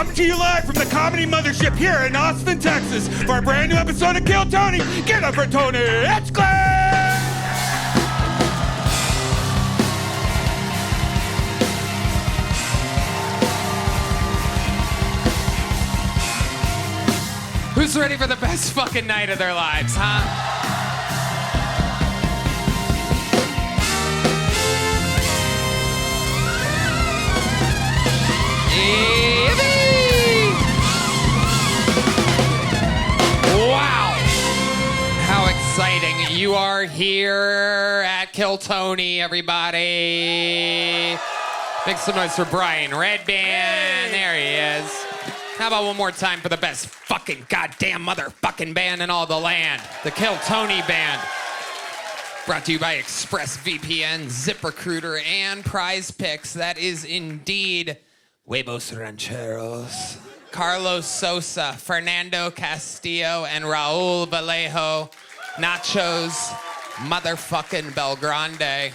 coming to you live from the Comedy Mothership here in Austin, Texas, for a brand new episode of Kill Tony. Get up for Tony Hinchcliffe! Who's ready for the best fucking night of their lives, huh? Wow! How exciting. You are here at Kill Tony, everybody. Make some noise for Brian Redban. There he is. How about one more time for the best fucking goddamn motherfucking band in all the land? The Kill Tony Band. Brought to you by ExpressVPN, ZipRecruiter, and Prize Picks. That is indeed Huevos Rancheros, Carlos Sosa, Fernando Castillo, and Raul Vallejo. Nachos, motherfucking Belgrande.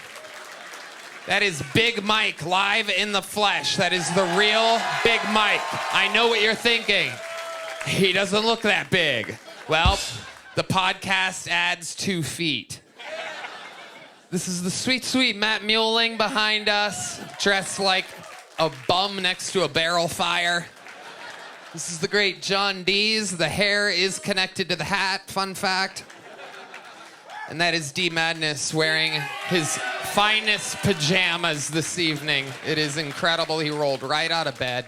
That is Big Mike live in the flesh. That is the real Big Mike. I know what you're thinking. He doesn't look that big. Well, the podcast adds 2 feet. This is the sweet, sweet Matt Muehling behind us, dressed like a bum next to a barrel fire. This is the great John Deas. The hair is connected to the hat, fun fact. And that is D Madness wearing his finest pajamas this evening. It is incredible. He rolled right out of bed.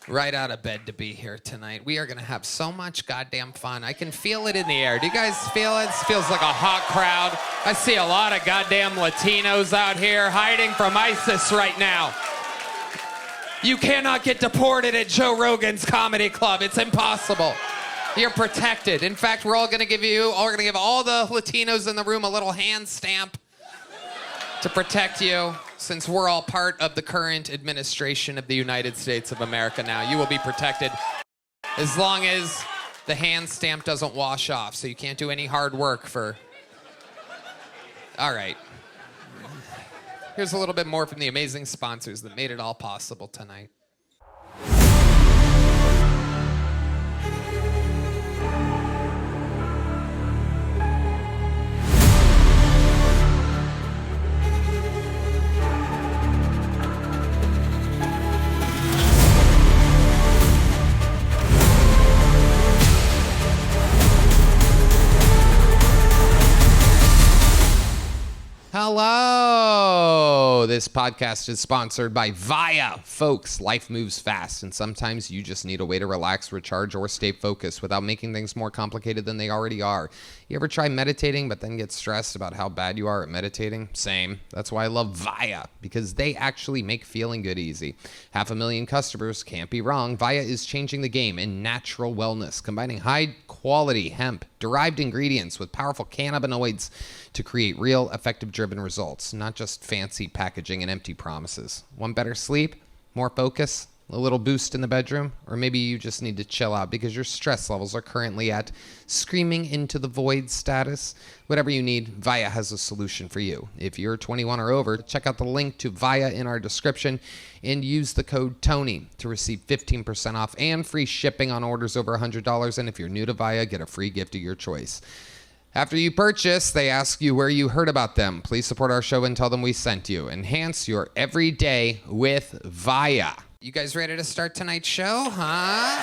Right out of bed to be here tonight. We are going to have so much goddamn fun. I can feel it in the air. Do you guys feel it? It feels like a hot crowd. I see a lot of goddamn Latinos out here hiding from ISIS right now. You cannot get deported at Joe Rogan's comedy club. It's impossible. You're protected. In fact, we're going to give all the Latinos in the room a little hand stamp to protect you, since we're all part of the current administration of the United States of America now. You will be protected as long as the hand stamp doesn't wash off, so you can't do any hard work for... All right. Here's a little bit more from the amazing sponsors that made it all possible tonight. Hello! This podcast is sponsored by Via. Folks, life moves fast, and sometimes you just need a way to relax, recharge, or stay focused without making things more complicated than they already are. You ever try meditating but then get stressed about how bad you are at meditating? Same. That's why I love Via, because they actually make feeling good easy. 500,000 customers, can't be wrong. Via is changing the game in natural wellness, combining high-quality hemp-derived ingredients with powerful cannabinoids to create real, effective-driven results, not just fancy packaging and empty promises. Want better sleep? More focus? A little boost in the bedroom? Or maybe you just need to chill out because your stress levels are currently at screaming into the void status? Whatever you need, Via has a solution for you. If you're 21 or over, check out the link to Via in our description and use the code TONY to receive 15% off and free shipping on orders over $100. And if you're new to Via, get a free gift of your choice. After you purchase, they ask you where you heard about them. Please support our show and tell them we sent you. Enhance your everyday with Via. You guys ready to start tonight's show, huh?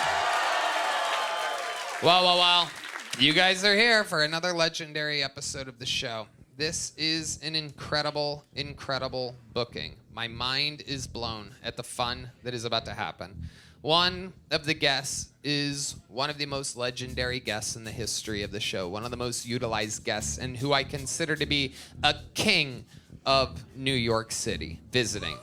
Well. You guys are here for another legendary episode of the show. This is an incredible, incredible booking. My mind is blown at the fun that is about to happen. One of the guests is one of the most legendary guests in the history of the show, one of the most utilized guests, and who I consider to be a king of New York City visiting.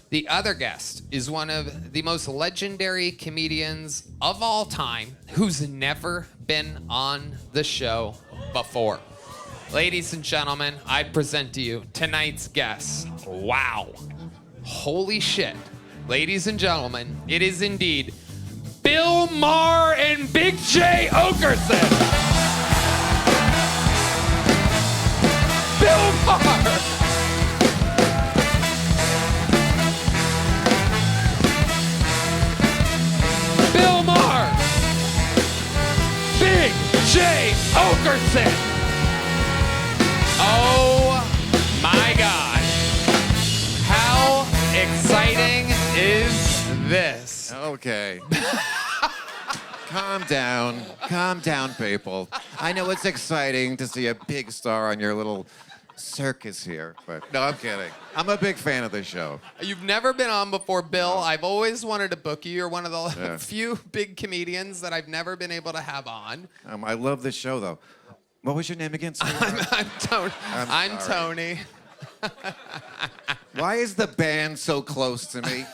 The other guest is one of the most legendary comedians of all time who's never been on the show before. Ladies and gentlemen, I present to you tonight's guest. Wow. Holy shit. Ladies and gentlemen, it is indeed Bill Maher and Big J Oakerson. Bill Maher. Oakerson. Oh my God. How exciting is this? Okay. Calm down, people. I know it's exciting to see a big star on your little circus here, but no, I'm kidding. I'm a big fan of the show. You've never been on before, Bill. I've always wanted to book you. You're one of the few big comedians that I've never been able to have on. I love this show, though. What was your name again? I'm Tony. I'm sorry. Tony. Why is the band so close to me?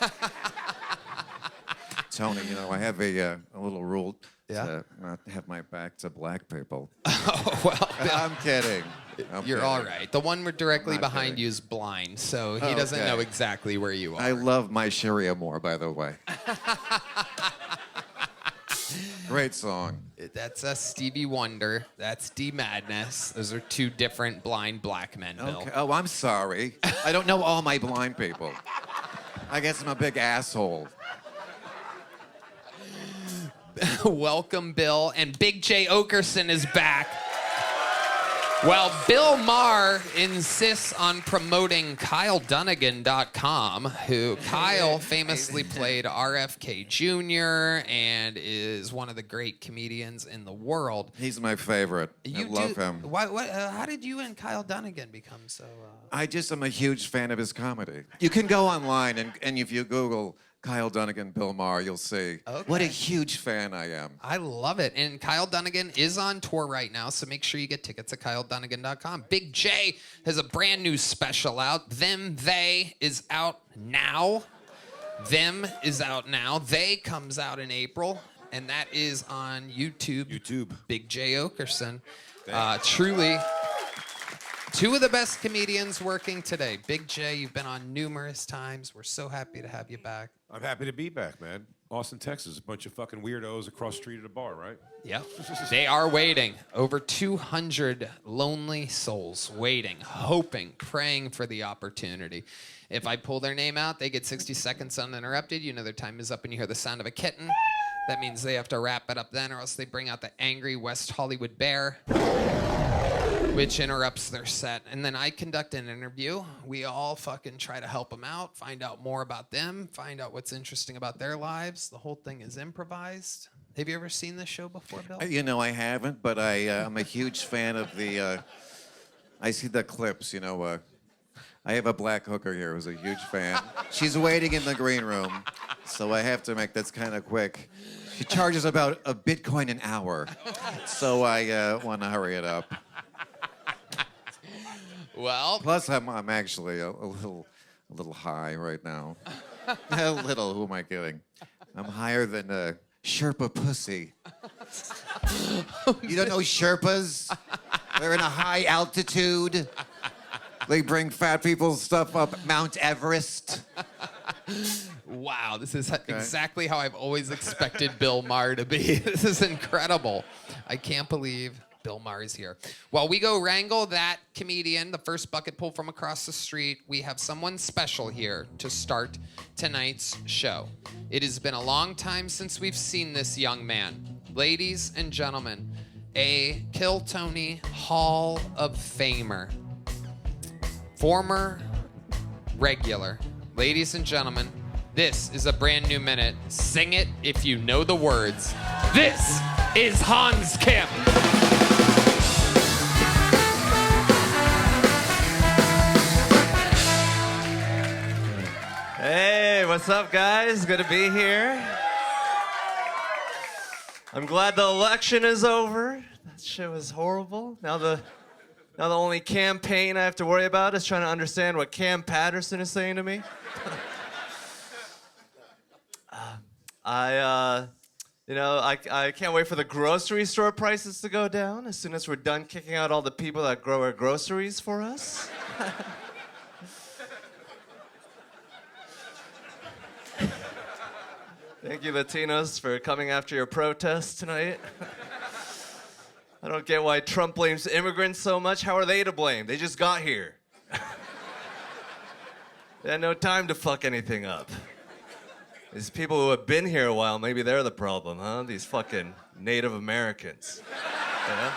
Tony, you know, I have a little rule to not have my back to black people. Oh, well. I'm kidding. You're all right. The one directly behind you is blind, so he doesn't know exactly where you are. I love my Sharia more, by the way. Great song. That's a Stevie Wonder. That's D Madness. Those are two different blind black men, Bill. Okay. Oh, I'm sorry. I don't know all my blind people. I guess I'm a big asshole. Welcome, Bill. And Big J Oakerson is back. Well, Bill Maher insists on promoting KyleDunnigan.com, who Kyle famously played RFK Jr. and is one of the great comedians in the world. He's my favorite. I love him. How did you and Kyle Dunnigan become so... I just am a huge fan of his comedy. You can go online, and if you Google Kyle Dunnigan, Bill Maher, you'll see what a huge fan I am. I love it. And Kyle Dunnigan is on tour right now, so make sure you get tickets at KyleDunnigan.com. Big J has a brand new special out. Them, They is out now. Them is out now. They comes out in April, and that is on YouTube. Big J Oakerson. Truly... two of the best comedians working today. Big J, you've been on numerous times. We're so happy to have you back. I'm happy to be back, man. Austin, Texas, a bunch of fucking weirdos across the street at a bar, right? Yep. They are waiting. Over 200 lonely souls waiting, hoping, praying for the opportunity. If I pull their name out, they get 60 seconds uninterrupted. You know their time is up and you hear the sound of a kitten. That means they have to wrap it up then, or else they bring out the angry West Hollywood bear, which interrupts their set. And then I conduct an interview. We all fucking try to help them out, find out more about them, find out what's interesting about their lives. The whole thing is improvised. Have you ever seen this show before, Bill? You know, I haven't, but I'm a huge fan of the... I see the clips, you know. I have a black hooker here who's a huge fan. She's waiting in the green room, so I have to make this kind of quick. She charges about a Bitcoin an hour, so I want to hurry it up. Well, plus I'm actually a little high right now. A little. Who am I kidding? I'm higher than Sherpa pussy. You don't know Sherpas? They're in a high altitude. They bring fat people's stuff up Mount Everest. Wow, this is exactly how I've always expected Bill Maher to be. This is incredible. I can't believe Bill Maher is here. While we go wrangle that comedian, the first bucket pull from across the street, we have someone special here to start tonight's show. It has been a long time since we've seen this young man. Ladies and gentlemen, a Kill Tony Hall of Famer. Former regular. Ladies and gentlemen, this is a brand new minute. Sing it if you know the words. This is Hans Kim. Hey, what's up, guys? Good to be here. I'm glad the election is over. That shit was horrible. Now the only campaign I have to worry about is trying to understand what Cam Patterson is saying to me. I can't wait for the grocery store prices to go down as soon as we're done kicking out all the people that grow our groceries for us. Thank you, Latinos, for coming after your protest tonight. I don't get why Trump blames immigrants so much. How are they to blame? They just got here. They had no time to fuck anything up. These people who have been here a while, maybe they're the problem, huh? These fucking Native Americans. Yeah.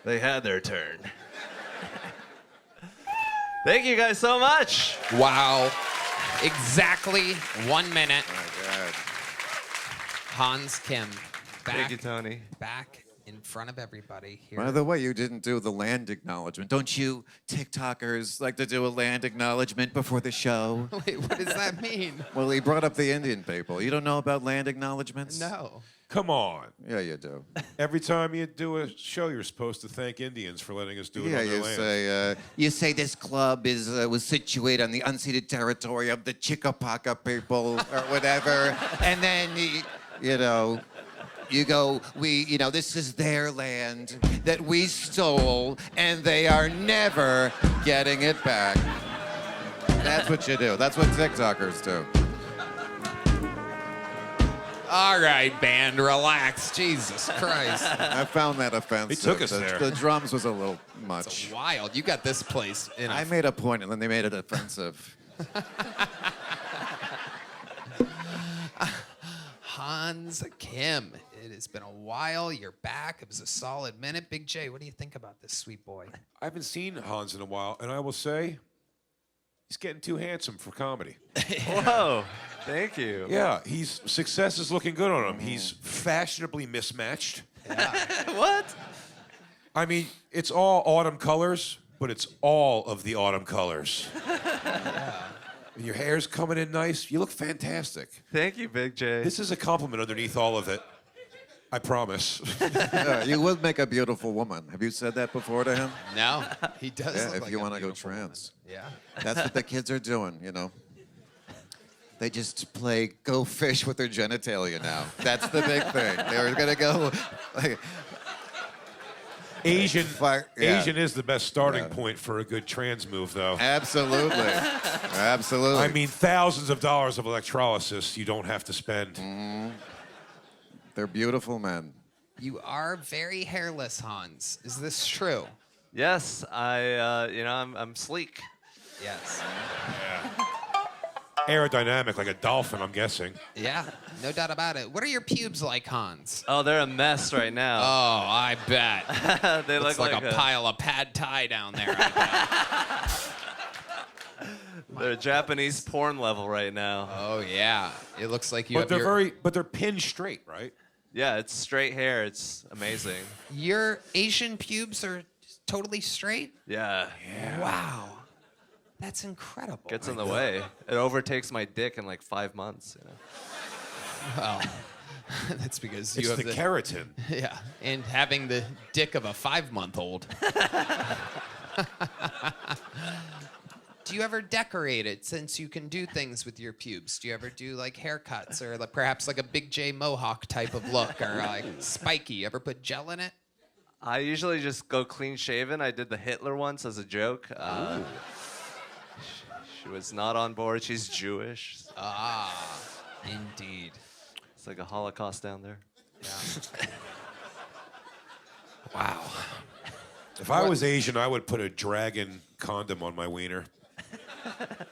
They had their turn. Thank you guys so much. Wow. Exactly 1 minute. Oh my God. Hans Kim. Back, Thank you, Tony. Back in front of everybody here. By the way, you didn't do the land acknowledgement. Don't you TikTokers like to do a land acknowledgement before the show? Wait, what does that mean? Well, he brought up the Indian people. You don't know about land acknowledgements? No. Come on. Yeah, you do. Every time you do a show, you're supposed to thank Indians for letting us do it Yeah, on their you land. say this club was situated on the unceded territory of the Chickapaca people or whatever, and then you know. You go, this is their land that we stole, and they are never getting it back. That's what you do. That's what TikTokers do. All right, band, relax. Jesus Christ. I found that offensive. He took us the, there. The drums was a little much. Wild. You got this place in I made a point, and then they made it offensive. Hans Kim. It has been a while. You're back. It was a solid minute. Big J, what do you think about this sweet boy? I haven't seen Hans in a while, and I will say, he's getting too handsome for comedy. Whoa. Thank you. Yeah, success is looking good on him. He's fashionably mismatched. What? I mean, it's all autumn colors, but it's all of the autumn colors. And your hair's coming in nice. You look fantastic. Thank you, Big J. This is a compliment underneath all of it. I promise. Yeah, you would make a beautiful woman. Have you said that before to him? No, he does Yeah, look if like you a want to go beautiful woman. trans. Yeah. That's what the kids are doing, They just play go fish with their genitalia now. That's the big thing. They're gonna go. Asian Yeah. Asian is the best starting point for a good trans move, though. Absolutely, absolutely. I mean, thousands of dollars of electrolysis you don't have to spend. they're beautiful men. You are very hairless, Hans. Is this true? Yes, I'm sleek. Yes. Aerodynamic, like a dolphin, I'm guessing. Yeah, no doubt about it. What are your pubes like, Hans? Oh, they're a mess right Oh, now. I bet. They Looks look like a pile of pad thai down there. I bet. They're Japanese porn level right now. Oh yeah, it looks like you But have they're pinned straight, right? Yeah, it's straight hair. It's amazing. your Asian pubes are totally straight. Yeah. Wow, that's incredible. Gets in the way. It overtakes my dick in like 5 months. Well, that's because It's you have the keratin. Yeah, and having the dick of a 5-month-old. Do you ever decorate it since you can do things with your pubes? Do you ever do like haircuts or like, perhaps like a Big J mohawk type of look or like spiky? You ever put gel in it? I usually just go clean shaven. I did the Hitler once as a joke. She was not on board. She's Jewish. Ah, indeed. It's like a Holocaust down there. Yeah. Wow. If I was Asian, I would put a dragon condom on my wiener.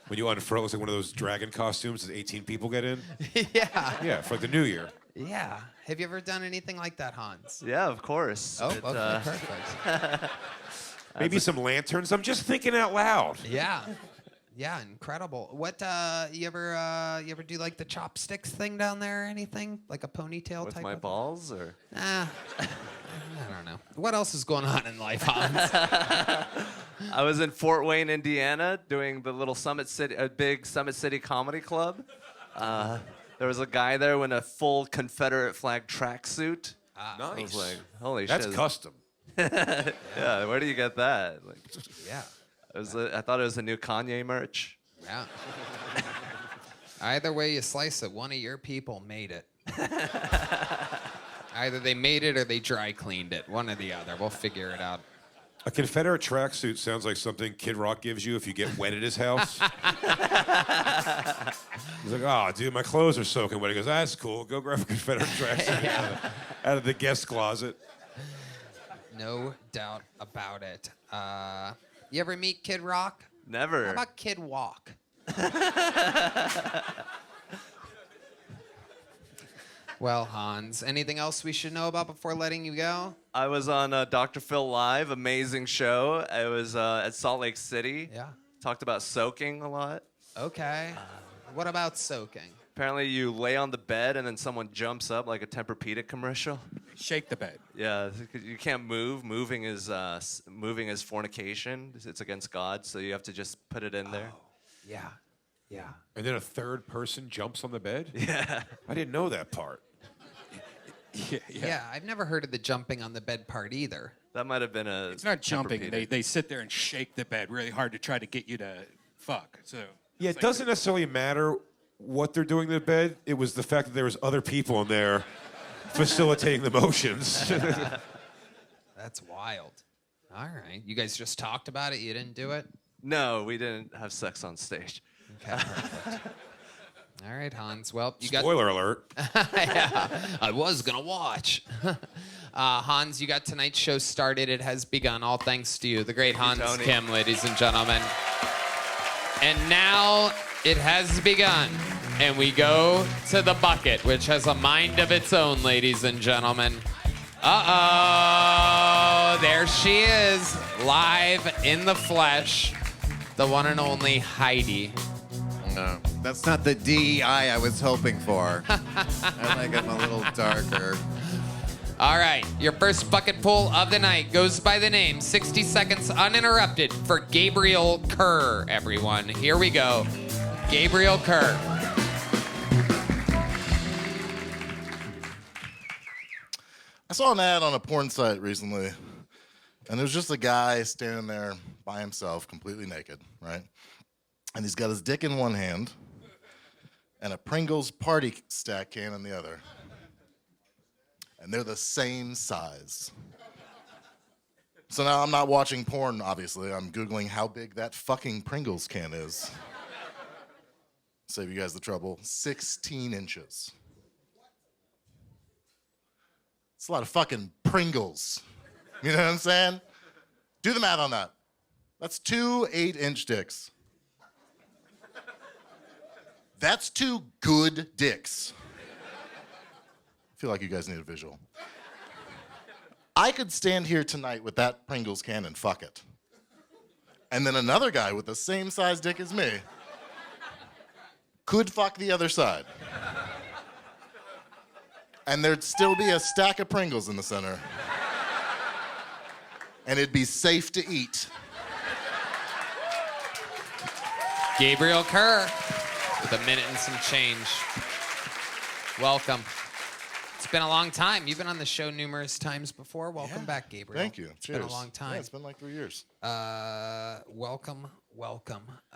When you unfurl, it's like one of those dragon costumes that 18 people get in. Yeah. Yeah, for like the New Year. Yeah. Have you ever done anything like that, Hans? Yeah, of course. Oh, okay, perfect. Maybe some lanterns. I'm just thinking out loud. Yeah. Yeah, incredible. What you ever do like the chopsticks thing down there or anything? Like a ponytail With type my of balls, or I don't know. What else is going on in life, Hans? I was in Fort Wayne, Indiana, doing the little big Summit City comedy club. There was a guy there in a full Confederate flag tracksuit. I was Nice. like, holy That's shit! custom. Yeah, where do you get that? Like, Yeah. I thought it was a new Kanye merch. Yeah. Either way you slice it, one of your people made it. Either they made it or they dry cleaned it. One or the other. We'll figure it out. A Confederate tracksuit sounds like something Kid Rock gives you if you get wet at his house. He's like, oh, dude, my clothes are soaking wet. He goes, that's cool. Go grab a Confederate tracksuit out of the guest closet. No doubt about it. You ever meet Kid Rock? Never. How about Kid Walk? Well, Hans, anything else we should know about before letting you go? I was on Dr. Phil Live, amazing show. I was at Salt Lake City. Yeah. Talked about soaking a lot. Okay. What about soaking? Apparently you lay on the bed and then someone jumps up like a Tempur-Pedic commercial. Shake the bed. Yeah, you can't move. Moving is fornication. It's against God, so you have to just put it in there. Yeah. Yeah. And then a third person jumps on the bed? Yeah. I didn't know that part. Yeah, I've never heard of the jumping on the bed part either. That might have been a. It's not jumping. Tempur-Pedic. They sit there and shake the bed really hard to try to get you to fuck. So Yeah, it doesn't necessarily matter what they're doing to the bed. It was the fact that there was other people in there facilitating the motions. That's wild. All right. You guys just talked about it. You didn't do it? No, we didn't have sex on stage. Okay, perfect. All right, Hans. Well, you got... Spoiler alert. Yeah, I was going to watch. Hans, you got tonight's show started. It has begun, all thanks to you, the great Hans Tony. Kim, ladies and gentlemen. And now it has begun, and we go to the bucket, which has a mind of its own, ladies and gentlemen. Uh-oh, there she is, live in the flesh, the one and only Heidi. No, that's not the DEI I was hoping for. I like him a little darker. All right, your first bucket pull of the night goes by the name 60 Seconds Uninterrupted for Gabriel Kerr, everyone. Here we go. Gabriel Kerr. I saw an ad on a porn site recently, and there's just a guy standing there by himself, completely naked, right? And he's got his dick in one hand and a Pringles party stack can in the other. And they're the same size. So now I'm not watching porn, obviously. I'm Googling how big that fucking Pringles can is. Save you guys the trouble. 16 inches. It's a lot of fucking Pringles. You know what I'm saying? Do the math on that. That's 2 8-inch dicks. That's 2 good dicks. I feel like you guys need a visual. I could stand here tonight with that Pringles can and fuck it. And then another guy with the same size dick as me could fuck the other side. And there'd still be a stack of Pringles in the center. And it'd be safe to eat. Gabriel Kerr with a minute and some change. Welcome. It's been a long time. You've been on the show numerous times before. Welcome back, Gabriel. Thank you. It's Cheers. been a long time. Yeah, it's been like 3 years. Welcome.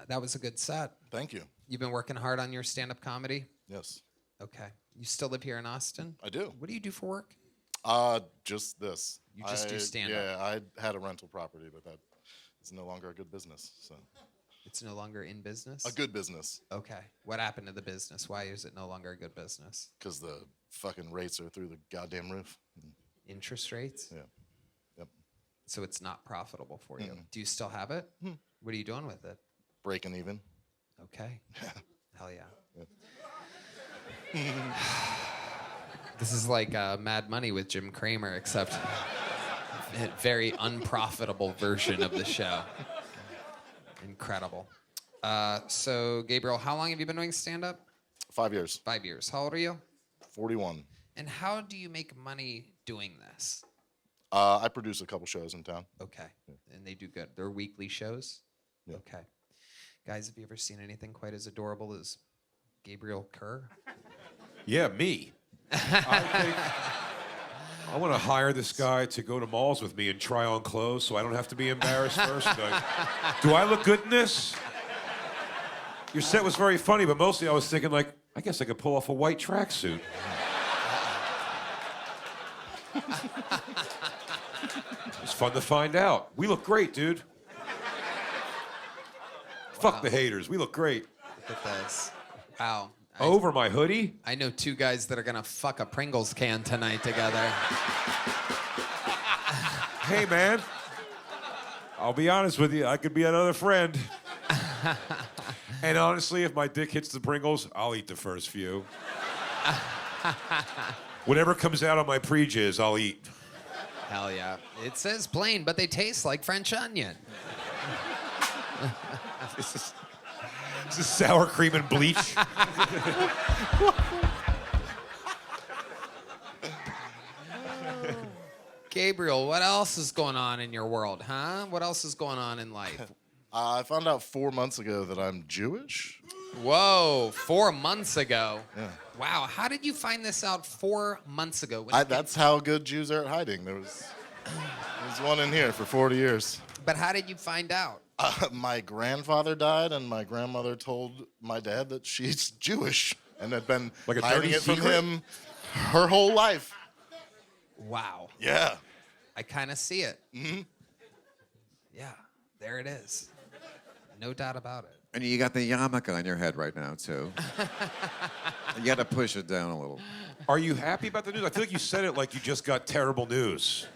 That was a good set. Thank you. You've been working hard on your stand-up comedy? Yes, Okay. You still live here in Austin? I do. What do you do for work? Just this. You just do stand-up? Yeah, I had a rental property, but that is no longer a good business. So It's no longer in business? a good business, Okay. What happened to the business? Why is it no longer a good business? because the fucking rates are through the goddamn roof. Interest rates? Yeah. Yep. So it's not profitable for you. Do you still have it? What are you doing with it? Breaking even. Okay. Hell yeah. This is like Mad Money with Jim Cramer, except a very unprofitable version of the show. Incredible. So, Gabriel, how long have you been doing stand-up? 5 years. 5 years. How old are you? 41. And how do you make money doing this? I produce a couple shows in town. Okay. And they do good. They're weekly shows? Yeah. Okay. Guys, have you ever seen anything quite as adorable as Gabriel Kerr? Yeah, me. I want to hire this guy to go to malls with me and try on clothes so I don't have to be embarrassed first. Like, do I look good in this? Your set was very funny, but mostly I was thinking, like, I guess I could pull off a white tracksuit. It's fun to find out. We look great, dude. Fuck the haters. We look great. Look at this. Wow. Over my hoodie? I know 2 guys that are gonna fuck a Pringles can tonight together. Hey, man. I'll be honest with you. I could be another friend. And honestly, if my dick hits the Pringles, I'll eat the first few. Whatever comes out on my pre-jizz, I'll eat. Hell yeah. It says plain, but they taste like French onion. This is sour cream and bleach. Gabriel, what else is going on in your world, huh? What else is going on in life? I found out 4 months ago that I'm Jewish. Whoa, 4 months ago. Yeah. Wow, how did you find this out 4 months ago? That's how good Jews are at hiding. There's one in here for 40 years. But how did you find out? My grandfather died, and my grandmother told my dad that she's Jewish and had been Like a hiding dirty it from secret? him her whole life. Wow. Yeah. I kind of see it. Mm-hmm. Yeah, there it is. No doubt about it. And you got the yarmulke on your head right now, too. You got to push it down a little. Are you happy about the news? I feel like you said it like you just got terrible news.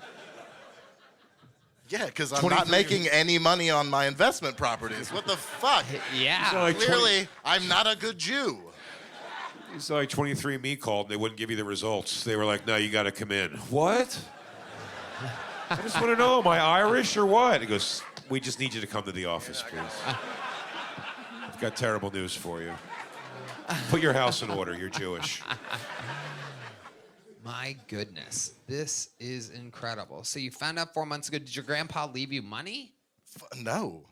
Yeah, because I'm not making any money on my investment properties. What the fuck? Yeah. So like Clearly, I'm not a good Jew. You saw like 23andMe called and they wouldn't give you the results. They were like, no, you got to come in. What? I just want to know, am I Irish or what? He goes, we just need you to come to the office, please. I've got terrible news for you. Put your house in order. You're Jewish. My goodness, this is incredible. So you found out 4 months ago. Did your grandpa leave you money? No.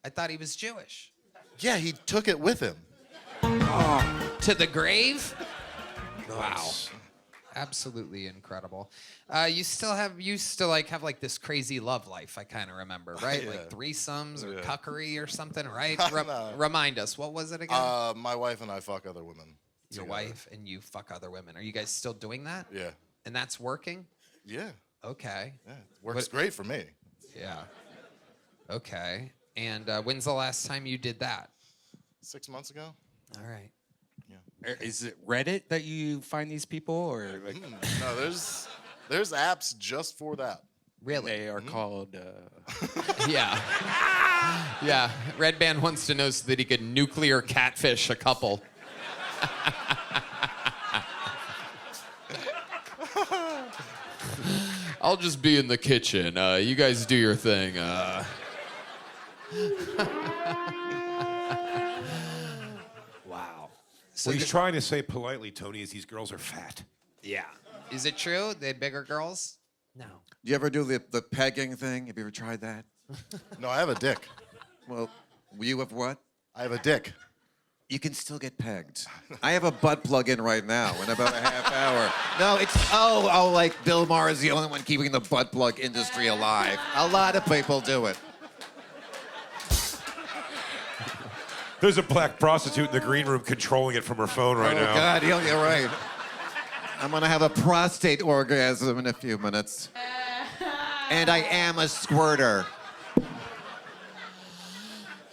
I thought he was Jewish. Yeah, he took it with him. To the grave? Nice. Wow. Absolutely incredible. You still have like this crazy love life, I kind of remember, right? Yeah. Like threesomes or Yeah. cuckery or something, right? No. Remind us, what was it again? My wife and I fuck other women. Your together. wife and you fuck other women. Are you guys still doing that? Yeah. And that's working? Yeah. Okay. Yeah. Works great for me. Yeah. Okay. And when's the last time you did that? 6 months ago. All right. Is it Reddit that you find these people, or like No, there's apps just for that. Really? they are called? Yeah. Yeah. Redban wants to know so that he could nuclear catfish a couple. I'll just be in the kitchen. You guys do your thing. Wow. So What he's trying to say politely, Tony, is these girls are fat. yeah. Is it true? They bigger girls? No. Do you ever do the pegging thing? Have you ever tried that? No, I have a dick. Well, you have what? I have a dick. You can still get pegged. I have a butt plug in right now in about a half hour. No, it's, like Bill Maher is the only one keeping the butt plug industry alive. A lot of people do it. There's a black prostitute in the green room controlling it from her phone right now. Oh, God, you're right. I'm going to have a prostate orgasm in a few minutes. And I am a squirter.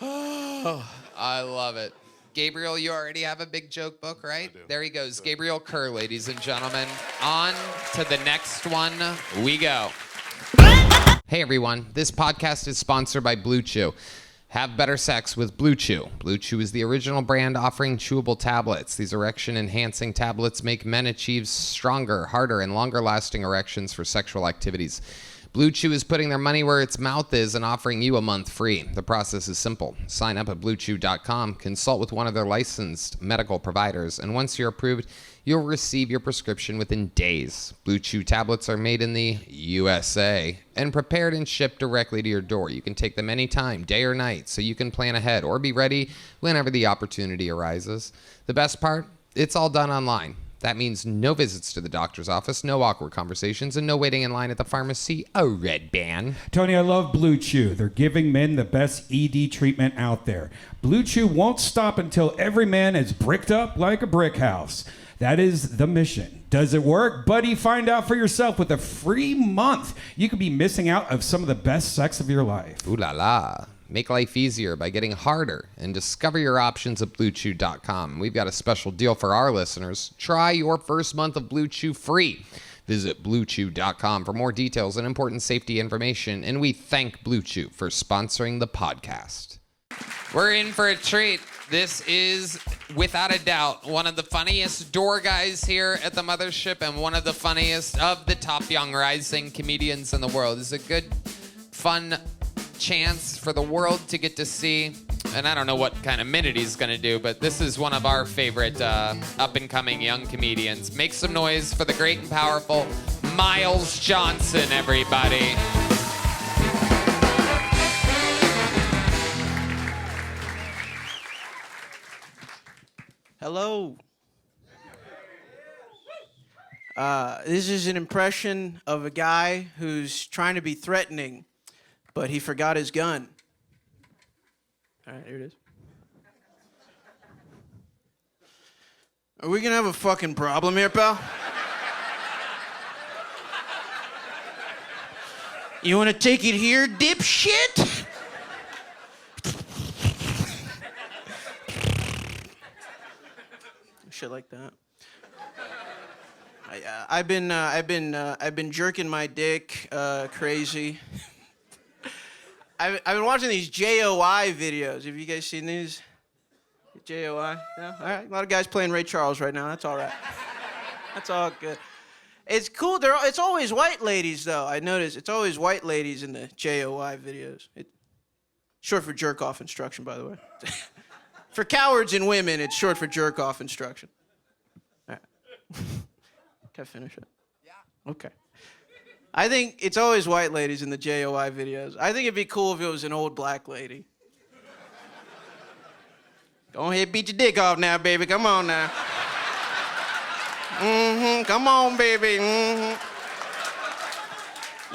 I love it. Gabriel, you already have a big joke book, right? There he goes. Gabriel Kerr, ladies and gentlemen. On to the next one we go. Hey, everyone. This podcast is sponsored by Blue Chew. Have better sex with Blue Chew. Blue Chew is the original brand offering chewable tablets. These erection-enhancing tablets make men achieve stronger, harder, and longer-lasting erections for sexual activities. Blue Chew is putting their money where its mouth is and offering you a month free. The process is simple. Sign up at BlueChew.com, consult with one of their licensed medical providers, and once you're approved, you'll receive your prescription within days. Blue Chew tablets are made in the USA and prepared and shipped directly to your door. You can take them anytime, day or night, so you can plan ahead or be ready whenever the opportunity arises. The best part? It's all done online. That means no visits to the doctor's office, no awkward conversations, and no waiting in line at the pharmacy. A Redban. Tony, I love Blue Chew. They're giving men the best ED treatment out there. Blue Chew won't stop until every man is bricked up like a brick house. That is the mission. Does it work? Buddy, find out for yourself with a free month. You could be missing out of some of the best sex of your life. Ooh la la. Make life easier by getting harder and discover your options at BlueChew.com. We've got a special deal for our listeners. Try your first month of Blue Chew free. Visit BlueChew.com for more details and important safety information. And we thank Blue Chew for sponsoring the podcast. We're in for a treat. This is, without a doubt, one of the funniest door guys here at the mothership and one of the funniest of the top young rising comedians in the world. This is a good, fun chance for the world to get to see. And I don't know what kind of minute he's going to do, but this is one of our favorite up-and-coming young comedians. Make some noise for the great and powerful Miles Johnson, everybody. Hello. This is an impression of a guy who's trying to be threatening, but he forgot his gun. All right, here it is. Are we gonna have a fucking problem here, pal? You wanna take it here, dipshit? Shit like that. I've been jerking my dick crazy. I've been watching these JOI videos. Have you guys seen these? JOI? No? All right. A lot of guys playing Ray Charles right now. That's all right. That's all good. It's cool. It's always white ladies, though. I notice it's always white ladies in the JOI videos. Short for jerk off instruction, by the way. For cowards and women, it's short for jerk off instruction. All right. Can I finish it? Yeah. Okay. I think it's always white ladies in the JOI videos. I think it'd be cool if it was an old black lady. Go ahead, beat your dick off now, baby. Come on now. Come on, baby.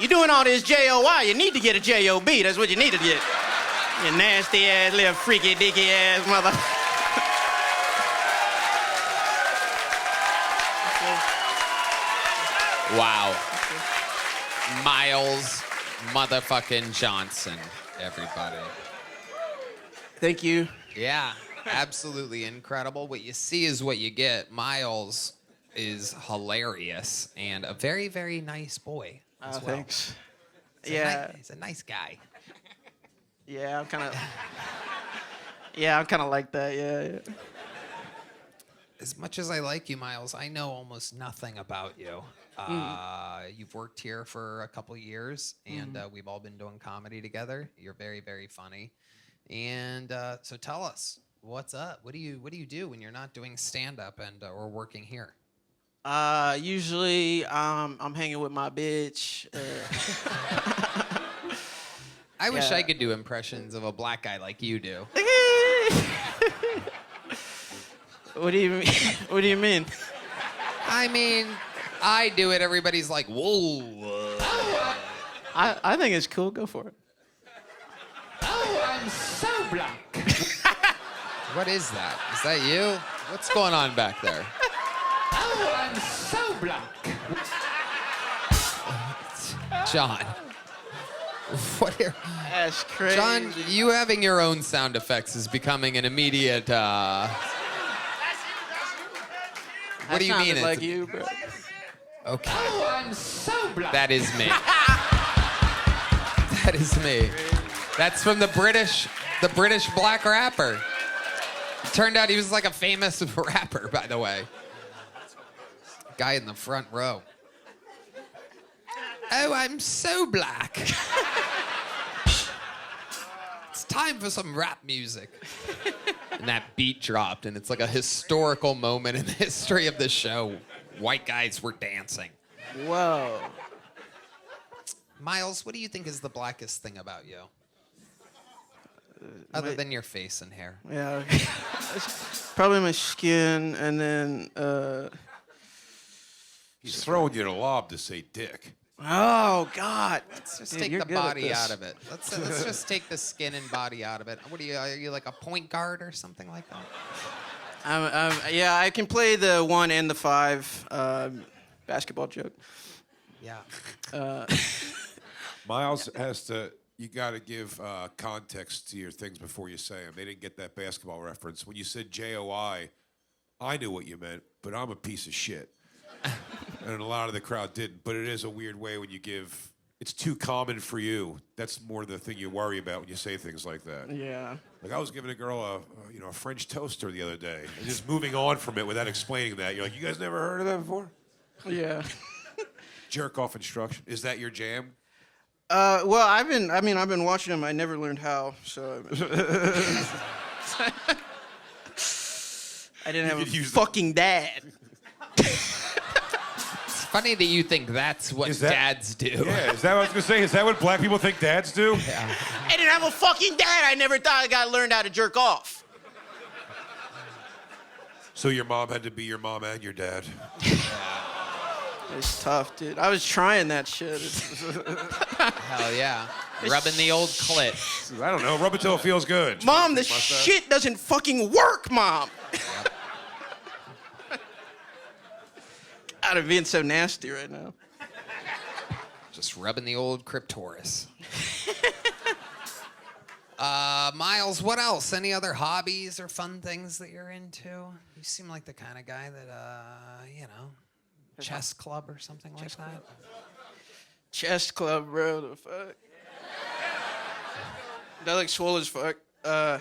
You doing all this JOI, you need to get a JOB. That's what you need to get. You nasty ass, little freaky dicky ass mother. Wow. Miles motherfucking Johnson, everybody. Thank you. Yeah, absolutely incredible. What you see is what you get. Miles is hilarious and a very, very nice boy as well. Thanks. He's a nice guy. Yeah, I'm kind of like that, yeah. As much as I like you, Miles, I know almost nothing about you. You've worked here for a couple years, and we've all been doing comedy together. You're very, very funny. And so tell us, what's up? What do you do when you're not doing stand-up and or working here? Usually, I'm hanging with my bitch. I wish I could do impressions of a black guy like you do. What do you mean? What do you mean? I mean, I do it. Everybody's like, whoa. I think it's cool. Go for it. Oh, I'm so black. What is that? Is that you? What's going on back there? Oh, I'm so black. John. What are... That's crazy. John, you having your own sound effects is becoming an immediate. What do you mean? Like you, bro. Okay. Oh, I'm so black. That is me. That is me. That's from the British black rapper. Turned out he was like a famous rapper, by the way. Guy in the front row. Oh, I'm so black. It's time for some rap music. And that beat dropped, and it's like a historical moment in the history of the show. White guys were dancing. Whoa. Miles, what do you think is the blackest thing about you? Other than your face and hair. Yeah. Probably my skin, and then. He's throwing you the lob to say dick. Oh God! Let's just take the body out of it. Let's just take the skin and body out of it. What are you like a point guard or something like that? Yeah, I can play the 1 and the 5 basketball joke. Yeah. Miles has to. You got to give context to your things before you say them. They didn't get that basketball reference. When you said JOI, I knew what you meant, but I'm a piece of shit. And a lot of the crowd didn't. But it is a weird way when you give. it's too common for you. That's more the thing you worry about when you say things like that. Yeah. Like I was giving a girl a French toaster the other day, and just moving on from it without explaining that. You're like, you guys never heard of that before? Yeah. Jerk off instruction. Is that your jam? Well, I've been watching them. I never learned how, so. I didn't have a fucking dad. It's funny that you think that's what dads do. Yeah, is that what I was gonna say? Is that what black people think dads do? Yeah. I didn't have a fucking dad. I never thought I got learned how to jerk off. So your mom had to be your mom and your dad. It's tough, dude. I was trying that shit. Hell yeah. Rubbing the old clit. I don't know. Rub it till it feels good. Mom, this shit doesn't fucking work, Mom. God, I'm being so nasty right now. Just rubbing the old Cryptoris. Miles, what else? Any other hobbies or fun things that you're into? You seem like the kind of guy that, chess club or something like that. Chess club, bro. The fuck? That like swole as fuck. No,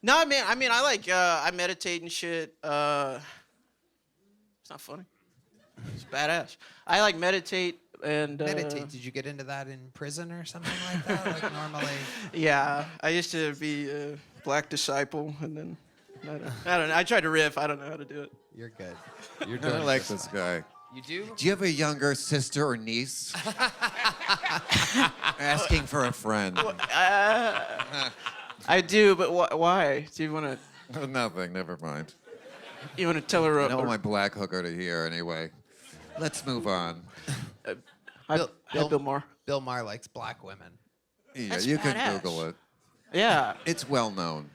man. I mean, I meditate and shit. It's not funny. It's badass. I like meditate and. Meditate? Did you get into that in prison or something like that? Like normally. Yeah, I used to be a black disciple, and then I don't know. I tried to riff. I don't know how to do it. You're good. You're doing I like this guy. You do? Do you have a younger sister or niece? Asking for a friend. I do, but why? Do you want to? Oh, nothing. Never mind. You want to tell her? I don't want my black hooker to hear anyway. Let's move on. Bill Maher. Bill Maher likes black women. Yeah, That's you badass. can Google it. Yeah. It's well known.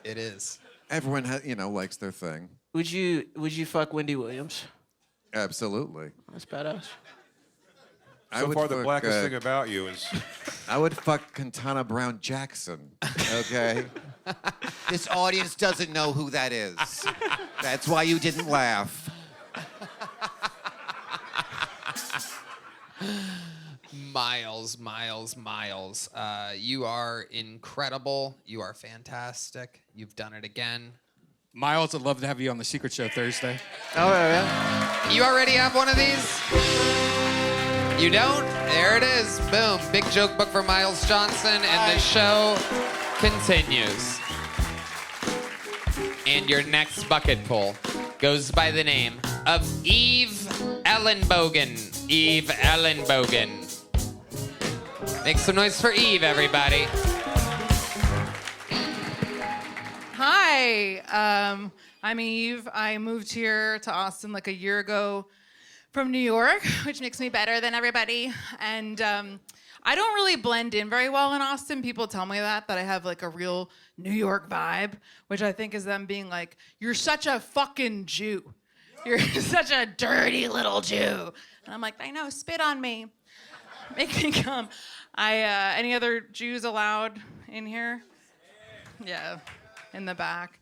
It is. Everyone likes their thing. Would you fuck Wendy Williams? Absolutely. That's badass. So far, the blackest thing about you is... I would fuck Quintana Brown Jackson, okay? This audience doesn't know who that is. That's why you didn't laugh. Miles. You are incredible. You are fantastic. You've done it again. Miles, I'd love to have you on the Secret Show Thursday. Oh, yeah. You already have one of these? You don't? There it is. Boom. Big joke book for Miles Johnson, and the show continues. And your next bucket pull goes by the name of Eve Ellenbogen. Eve Ellenbogen. Make some noise for Eve, everybody. Hi, I'm Eve. I moved here to Austin like a year ago from New York, which makes me better than everybody. And I don't really blend in very well in Austin. People tell me that I have like a real New York vibe, which I think is them being like, you're such a fucking Jew. You're such a dirty little Jew. And I'm like, I know, spit on me. Make me come. Any other Jews allowed in here? Yeah. In the back.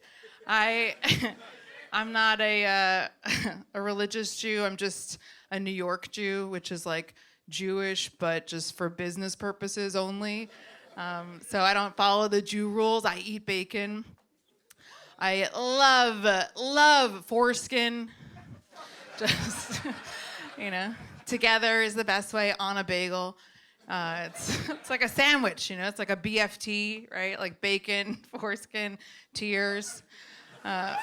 I'm not a religious Jew. I'm just a New York Jew, which is like Jewish, but just for business purposes only. So I don't follow the Jew rules. I eat bacon. I love foreskin. Just, together is the best way on a bagel. It's like a sandwich, it's like a BFT, right? Like bacon, foreskin, tears. Living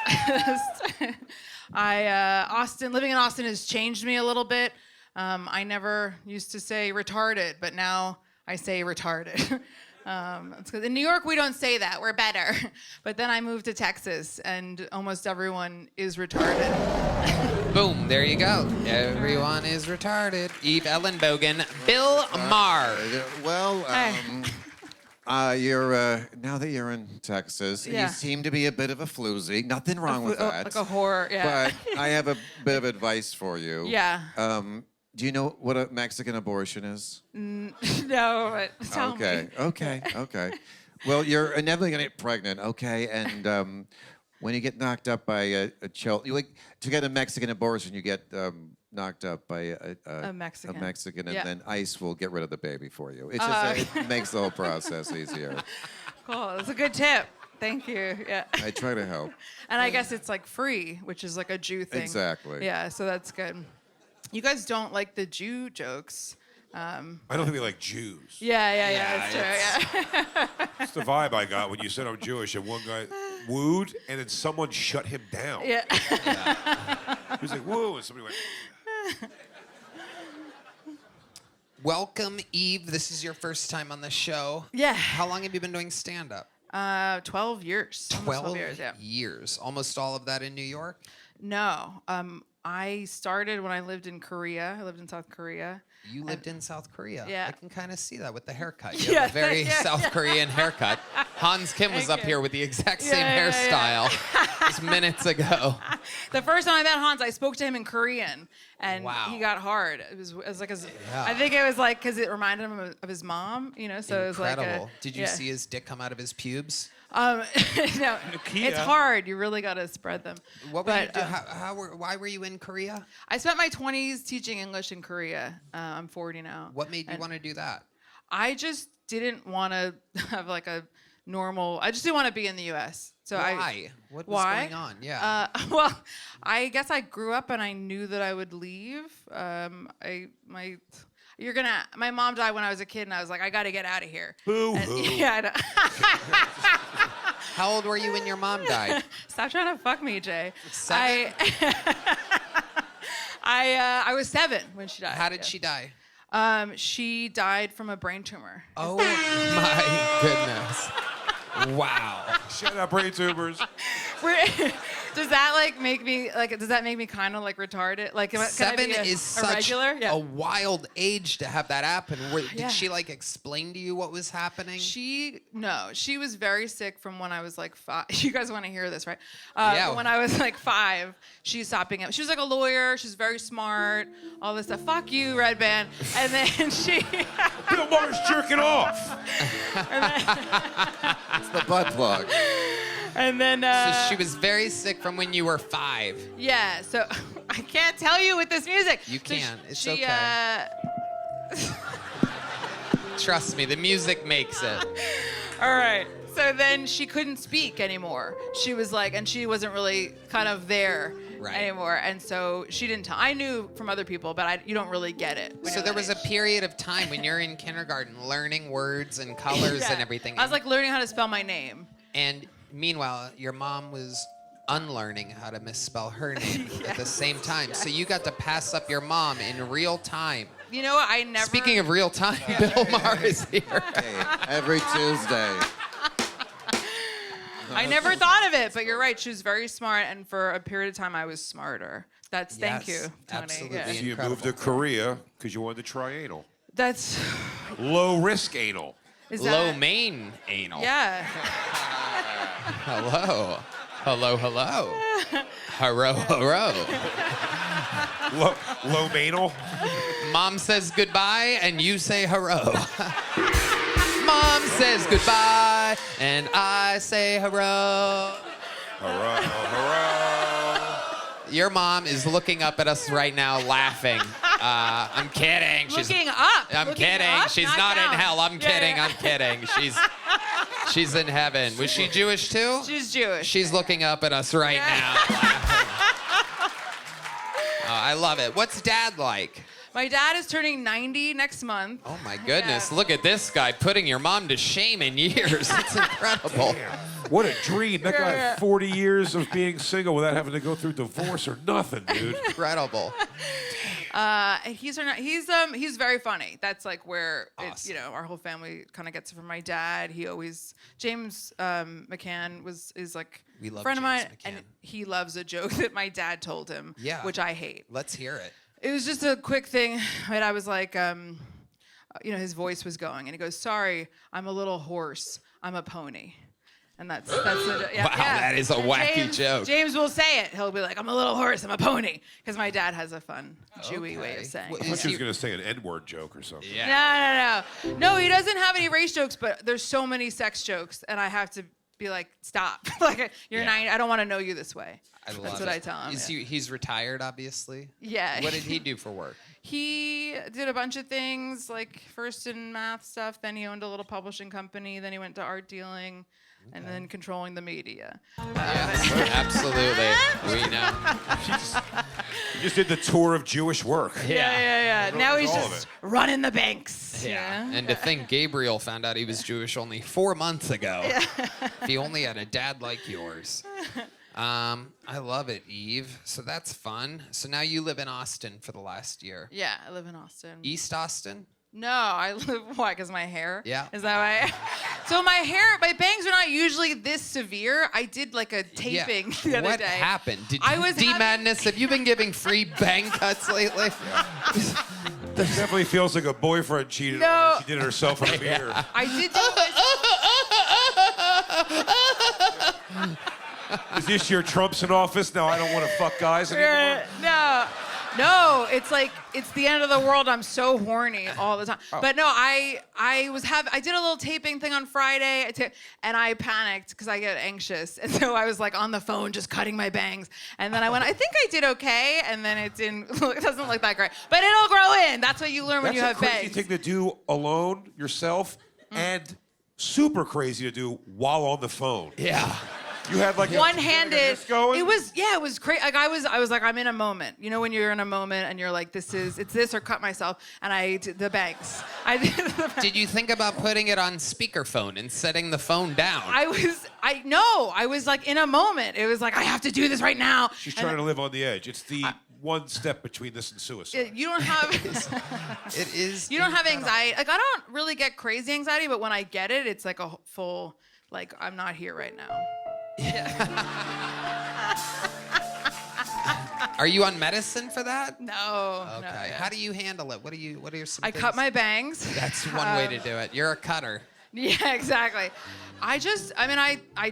in Austin has changed me a little bit. I never used to say retarded, but now I say retarded. It's 'cause in New York, we don't say that. We're better. But then I moved to Texas, and almost everyone is retarded. Boom, there you go. Everyone is retarded. Eve Ellenbogen. Bill Maher. Well, you're now that you're in Texas, Yeah. you seem to be a bit of a floozy. Nothing wrong with that. Like a horror, yeah. But I have a bit of advice for you. Yeah. Do you know what a Mexican abortion is? No, but tell me. Okay. Well, you're inevitably going to get pregnant, okay? And when you get knocked up by a child, you like to get a Mexican abortion, you get knocked up by A Mexican. and Yeah. then ICE will get rid of the baby for you. It's just it makes the whole process easier. Cool. That's a good tip. Thank you. Yeah. I try to help. And I guess it's like free, which is like a Jew thing. Exactly. Yeah, so that's good. You guys don't like the Jew jokes. I don't think they like Jews. Yeah, that's true. Yeah. That's the vibe I got when you said I'm Jewish, and one guy wooed, and then someone shut him down. Yeah. He was like, woo, and somebody went. Welcome, Eve. This is your first time on the show. Yeah. How long have you been doing stand-up? 12 years. Almost 12 years, yeah. years. Almost all of that in New York? No. I started when I lived in Korea. I lived in South Korea. You lived in South Korea. Yeah. I can kind of see that with the haircut. You have a very South Korean haircut. Hans Kim was up here with the exact same hairstyle just minutes ago. The first time I met Hans, I spoke to him in Korean, and Wow. he got hard. It was like I think it was like because it reminded him of his mom, you know. So Incredible. it was like Did you see his dick come out of his pubes? No, it's hard. You really got to spread them. What were you why were you in Korea? I spent my 20s teaching English in Korea. I'm 40 now. What made you want to do that? I just didn't want to have like a normal. I just didn't want to be in the U.S. So Why? What was going on? Yeah. Well, I guess I grew up and I knew that I would leave. My mom died when I was a kid, and I was like, I got to get out of here. Boo-hoo. Yeah, I know. How old were you when your mom died? Stop trying to fuck me, Jay. 7? I was 7 when she died. How did she die? She died from a brain tumor. Oh my goodness. Wow. Shut up, brain tumors. Does that make me kind of like retarded? Like, can I 7 be is a such regular? Yeah. a wild age to have that happen. Yeah. Did she explain to you what was happening? She was very sick from when I was like 5. You guys want to hear this, right? Yeah. When I was like 5, she stopped being. She was like a lawyer. She's very smart. All this stuff. Fuck you, Redban. And then she. Bill Maher's jerking off. It's the butt plug. And then. So she was very sick from when you were 5. Yeah. So I can't tell you with this music. You So can. It's she, okay. Trust me, the music makes it. All right. So then she couldn't speak anymore. She was like, and she wasn't really kind of there anymore. And so she didn't tell. I knew from other people, but you don't really get it. So there was a period of time when you're in kindergarten learning words and colors and everything. I was like learning how to spell my name. And meanwhile, your mom was unlearning how to misspell her name at the same time. Yes. So you got to pass up your mom in real time. You know what? I never. Speaking of real time, Bill Maher is here. Hey, every Tuesday. I never thought of it, but you're right. She was very smart, and for a period of time, I was smarter. Thank you, Tony. absolutely. Yeah. So you Incredible. moved to Korea because you wanted to try anal. That's. Low risk anal. Is Low that, main anal. Yeah. Hello. Hello, hello. Haro, haro. Low manal. Mom says goodbye and you say haro. Mom says goodbye and I say haro. Hurrah, hurrah. Your mom is looking up at us right now laughing. I'm kidding. Looking up. I'm Looking kidding. up, She's not not in down. hell. I'm Yeah, kidding. yeah. I'm kidding. She's in heaven. Was she Jewish too? She's Jewish. She's looking up at us right now. Laughing. I love it. What's Dad like? My dad is turning 90 next month. Oh my goodness! Yeah. Look at this guy putting your mom to shame in years. It's incredible. What a dream. That guy Yeah. had 40 years of being single without having to go through divorce or nothing, dude. Incredible. He's very funny. That's like where it's, Awesome. our whole family kind of gets it from my dad. James McCann is like We a love friend of James mine, McCann. and he loves a joke that my dad told him, Yeah. which I hate. Let's hear it. It was just a quick thing, but I was like, his voice was going, and he goes, "Sorry, I'm a little horse. I'm a pony." And that's the yeah, Wow, yeah. that is a And wacky joke. James will say it. He'll be like, "I'm a little horse. I'm a pony," because my dad has a fun Jewy way Okay. of saying. What- it. I thought Is she he- was going to say an N-word joke or something. Yeah. No, he doesn't have any race jokes, but there's so many sex jokes, and I have to be like, stop. Like, you're 9. I don't want to know you this way. I love That's it. what I tell him. He's retired, obviously. Yeah. What did he do for work? He did a bunch of things, like first in math stuff, then he owned a little publishing company, then he went to art dealing, and then controlling the media. Yes, absolutely. We know. You just did the tour of Jewish work. Yeah. Now he's all of just it. running the banks. Yeah. And to think Gabriel found out he was Jewish only 4 months ago. If he only had a dad like yours. I love it, Eve. So that's fun. So now you live in Austin for the last year. Yeah, I live in Austin. East Austin? No, I live, why, because my hair? Yeah. Is that why? So my bangs are not usually this severe. I did like a taping the other day. What happened? Did I you, was D-Madness, have you been giving free bang cuts lately? It definitely feels like a boyfriend cheated on her. She did it herself in a mirror. I did do Is this your Trump's in office? Now I don't want to fuck guys anymore? No, it's like it's the end of the world. I'm so horny all the time. But no, I did a little taping thing on Friday, and I panicked because I get anxious, and so I was like on the phone just cutting my bangs, and then I went, I think I did okay, and then it doesn't look that great, but it'll grow in. That's what you learn when you have That's a crazy bangs. thing to do alone, yourself, and super crazy to do while on the phone. Yeah. You had like one-handed. this going? It was crazy. Like I was like, I'm in a moment. You know when you're in a moment and you're like, it's this or cut myself, and I did the bangs. Did you think about putting it on speakerphone and setting the phone down? I was like in a moment. It was like, I have to do this right now. She's trying to live on the edge. It's the one step between this and suicide. You don't have It is. you don't have anxiety. Like I don't really get crazy anxiety, but when I get it, it's like a full, like I'm not here right now. Are you on medicine for that? No. Okay. No, yeah. How do you handle it? What are your some I things? cut my bangs. That's one way to do it. You're a cutter. Yeah, exactly. I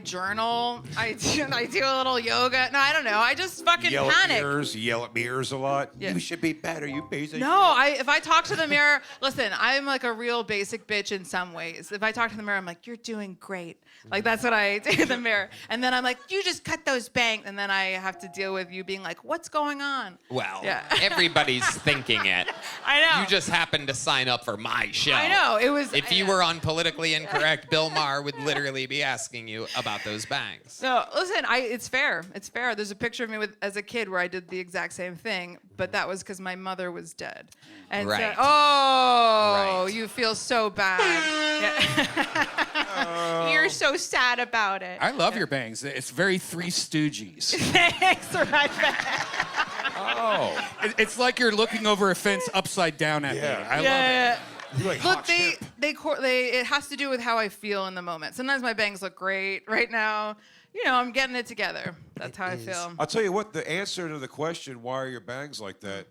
journal. I do a little yoga. No, I don't know. I just fucking Yell panic. at mirrors. You yell at mirrors a lot. Yeah. You should be better. You piece of No, if I talk to the mirror, listen, I'm like a real basic bitch in some ways. If I talk to the mirror, I'm like, you're doing great. Like that's what I do to the mirror. And then I'm like, you just cut those bangs. And then I have to deal with you being like, what's going on? Well, Yeah. everybody's thinking it. I know. You just happened to sign up for my show. I know. It was. If you were on Politically Incorrect, Bill Maher would literally be asking you about those bangs. No, listen, it's fair. It's fair. There's a picture of me as a kid where I did the exact same thing, but that was because my mother was dead. And Right. so, Right. you feel so bad. Yeah. You're so sad about it. I love your bangs. It's very Three Stooges. Thanks, Redban. Oh. It's like you're looking over a fence upside down at me. I love it. Yeah. You like Look, hot they chip. it has to do with how I feel in the moment. Sometimes my bangs look great. Right now, I'm getting it together. That's how I feel. I'll tell you what, the answer to the question, why are your bangs like that,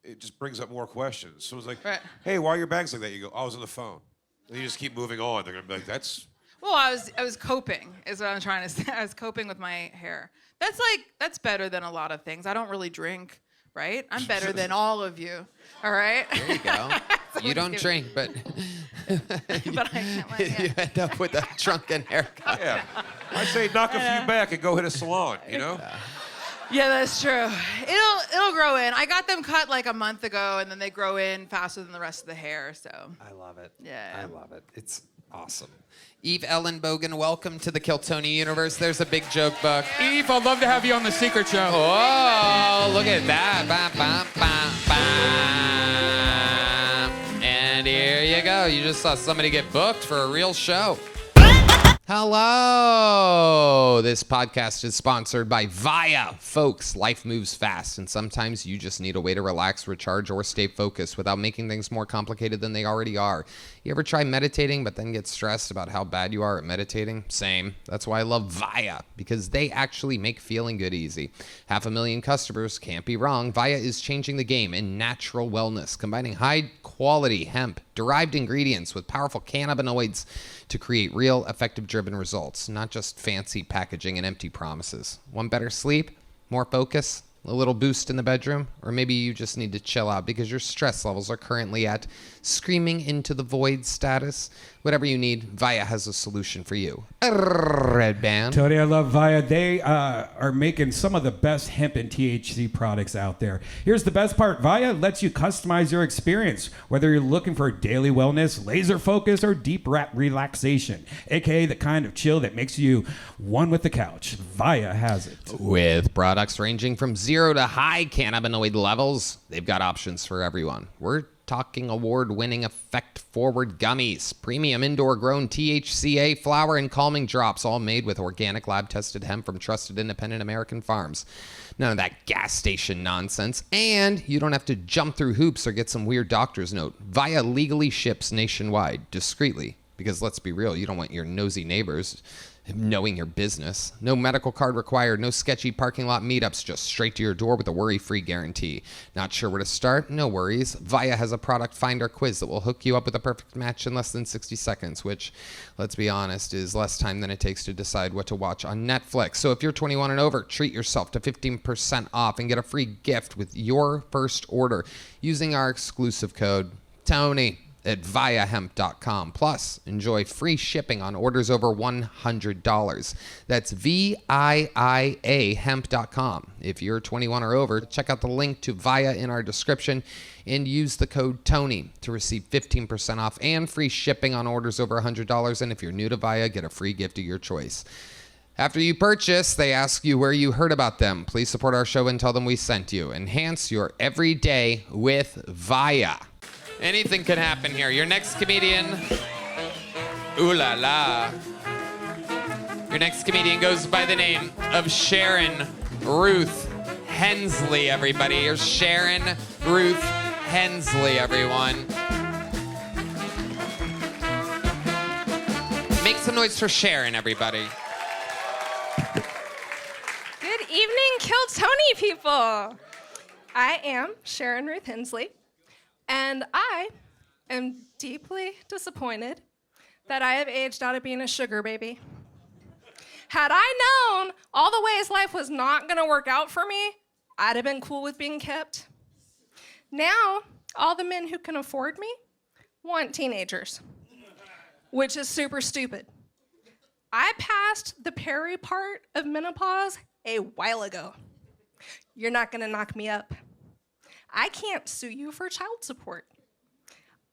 it just brings up more questions. So it's like, Right. hey, why are your bangs like that? You go, I was on the phone. And you just keep moving on. They're going to be like, that's... Well, I was coping, is what I'm trying to say. I was coping with my hair. That's better than a lot of things. I don't really drink, right? I'm better than all of you. All right? There you go. You don't drink, but But I can't let you end up with a drunken haircut. Yeah. I say knock a few back and go hit a salon, you know? Yeah, that's true. It'll grow in. I got them cut like a month ago, and then they grow in faster than the rest of the hair. So I love it. Yeah. I love it. It's awesome. Eve Ellen Bogan, welcome to the Kiltony universe. There's a big joke book. Eve, I'd love to have you on the Secret Show. Oh, look at that. Ba, ba, ba, ba. And here you go. You just saw somebody get booked for a real show. Hello. This podcast is sponsored by Via. Folks, life moves fast, and sometimes you just need a way to relax, recharge, or stay focused without making things more complicated than they already are. You ever try meditating but then get stressed about how bad you are at meditating? Same. That's why I love Via, because they actually make feeling good easy. 500,000 customers, can't be wrong. Via is changing the game in natural wellness, combining high-quality hemp-derived ingredients with powerful cannabinoids to create real, effective-driven results, not just fancy packaging and empty promises. Want better sleep? More focus? A little boost in the bedroom? Or maybe you just need to chill out because your stress levels are currently at screaming into the void status? Whatever you need, Via has a solution for you. Redban. Tony, I love Via. They are making some of the best hemp and THC products out there. Here's the best part. Via lets you customize your experience, whether you're looking for daily wellness, laser focus, or deep relaxation, aka the kind of chill that makes you one with the couch. Via has it. With products ranging from 0 to high cannabinoid levels, they've got options for everyone. We're talking award-winning effect-forward gummies, premium indoor-grown THCA flower and calming drops, all made with organic lab-tested hemp from trusted independent American farms. None of that gas station nonsense. And you don't have to jump through hoops or get some weird doctor's note. Via legally ships nationwide, discreetly. Because let's be real, you don't want your nosy neighbors knowing your business. No medical card required, no sketchy parking lot meetups, just straight to your door with a worry-free guarantee. Not sure where to start? No worries. Via has a product finder quiz that will hook you up with a perfect match in less than 60 seconds, which, let's be honest, is less time than it takes to decide what to watch on Netflix. So if you're 21 and over, treat yourself to 15% off and get a free gift with your first order using our exclusive code, Tony, at viahemp.com. Plus, enjoy free shipping on orders over $100. That's VIIA hemp.com. If you're 21 or over, check out the link to Via in our description and use the code TONY to receive 15% off and free shipping on orders over $100. And if you're new to Via, get a free gift of your choice. After you purchase, they ask you where you heard about them. Please support our show and tell them we sent you. Enhance your everyday with Via. Anything can happen here. Your next comedian, ooh la la. Your next comedian goes by the name of Sharon Ruth Hensley, everybody. Here's Sharon Ruth Hensley, everyone. Make some noise for Sharon, everybody. Good evening, Kill Tony people. I am Sharon Ruth Hensley. And I am deeply disappointed that I have aged out of being a sugar baby. Had I known all the ways life was not gonna work out for me, I'd have been cool with being kept. Now, all the men who can afford me want teenagers, which is super stupid. I passed the peri part of menopause a while ago. You're not gonna knock me up. I can't sue you for child support.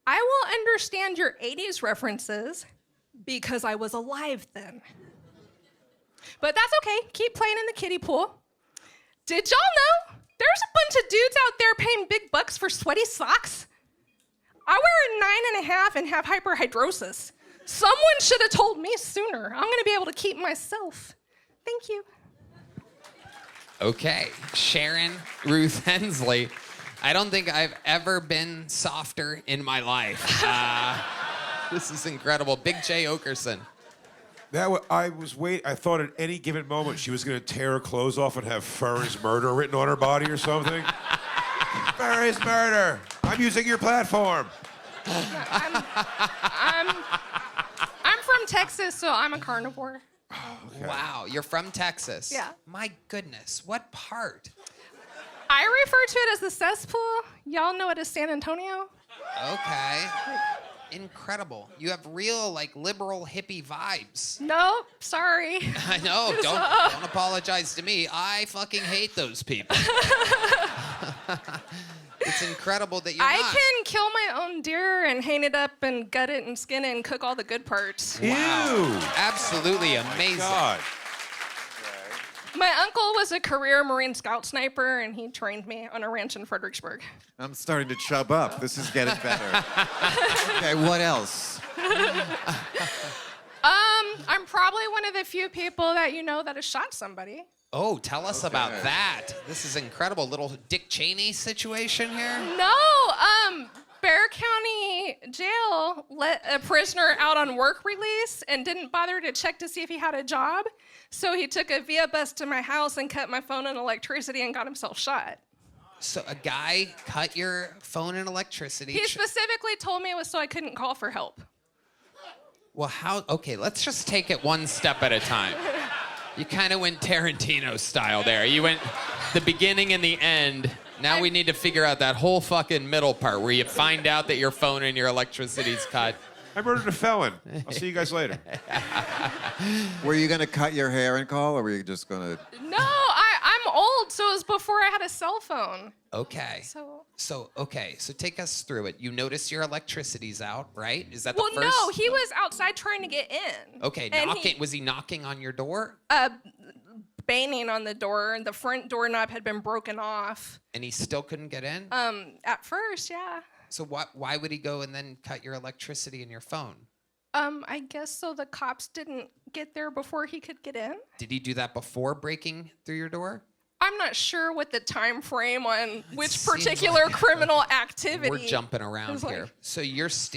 I will understand your 80s references because I was alive then. But that's okay, keep playing in the kiddie pool. Did y'all know there's a bunch of dudes out there paying big bucks for sweaty socks? I wear a 9.5 and have hyperhidrosis. Someone should have told me sooner. I'm gonna be able to keep myself. Thank you. Okay, Sharon Ruth Hensley. I don't think I've ever been softer in my life. This is incredible. Big J. Oakerson. I thought at any given moment she was going to tear her clothes off and have Fur is murder written on her body or something. Fur is murder. I'm using your platform. I'm from Texas, so I'm a carnivore. Okay. Wow, you're from Texas. Yeah. My goodness, what part? I refer to it as the cesspool. Y'all know it as San Antonio. Okay. Incredible. You have real, liberal hippie vibes. Nope, sorry. I know. Don't apologize to me. I fucking hate those people. It's incredible that you're not. I can kill my own deer and hang it up and gut it and skin it and cook all the good parts. Wow. Absolutely amazing. God. My uncle was a career Marine Scout sniper, and he trained me on a ranch in Fredericksburg. I'm starting to chub up. This is getting better. Okay, what else? I'm probably one of the few people that you know that has shot somebody. Oh, tell us about that. This is incredible. Little Dick Cheney situation here. No, Bear County Jail let a prisoner out on work release and didn't bother to check to see if he had a job. So he took a via bus to my house and cut my phone and electricity and got himself shot. So a guy cut your phone and electricity. He specifically told me it was so I couldn't call for help. Well, okay, let's just take it one step at a time. You kind of went Tarantino style there. You went the beginning and the end. Now we need to figure out that whole fucking middle part where you find out that your phone and your electricity's cut. I murdered a felon. I'll see you guys later. Were you gonna cut your hair and call, or were you just gonna? No, I'm old, so it was before I had a cell phone. Okay. So So take us through it. You notice your electricity's out, right? Is that the well, first? no, he was outside trying to get in. Okay, And was he knocking on your door? Banging on the door, and the front doorknob had been broken off. And he still couldn't get in? At first, yeah. So why would he go and then cut your electricity and your phone? I guess so the cops didn't get there before he could get in. Did he do that before breaking through your door? I'm not sure what the time frame on which seems particular like- criminal activity. We're jumping around is like. here. So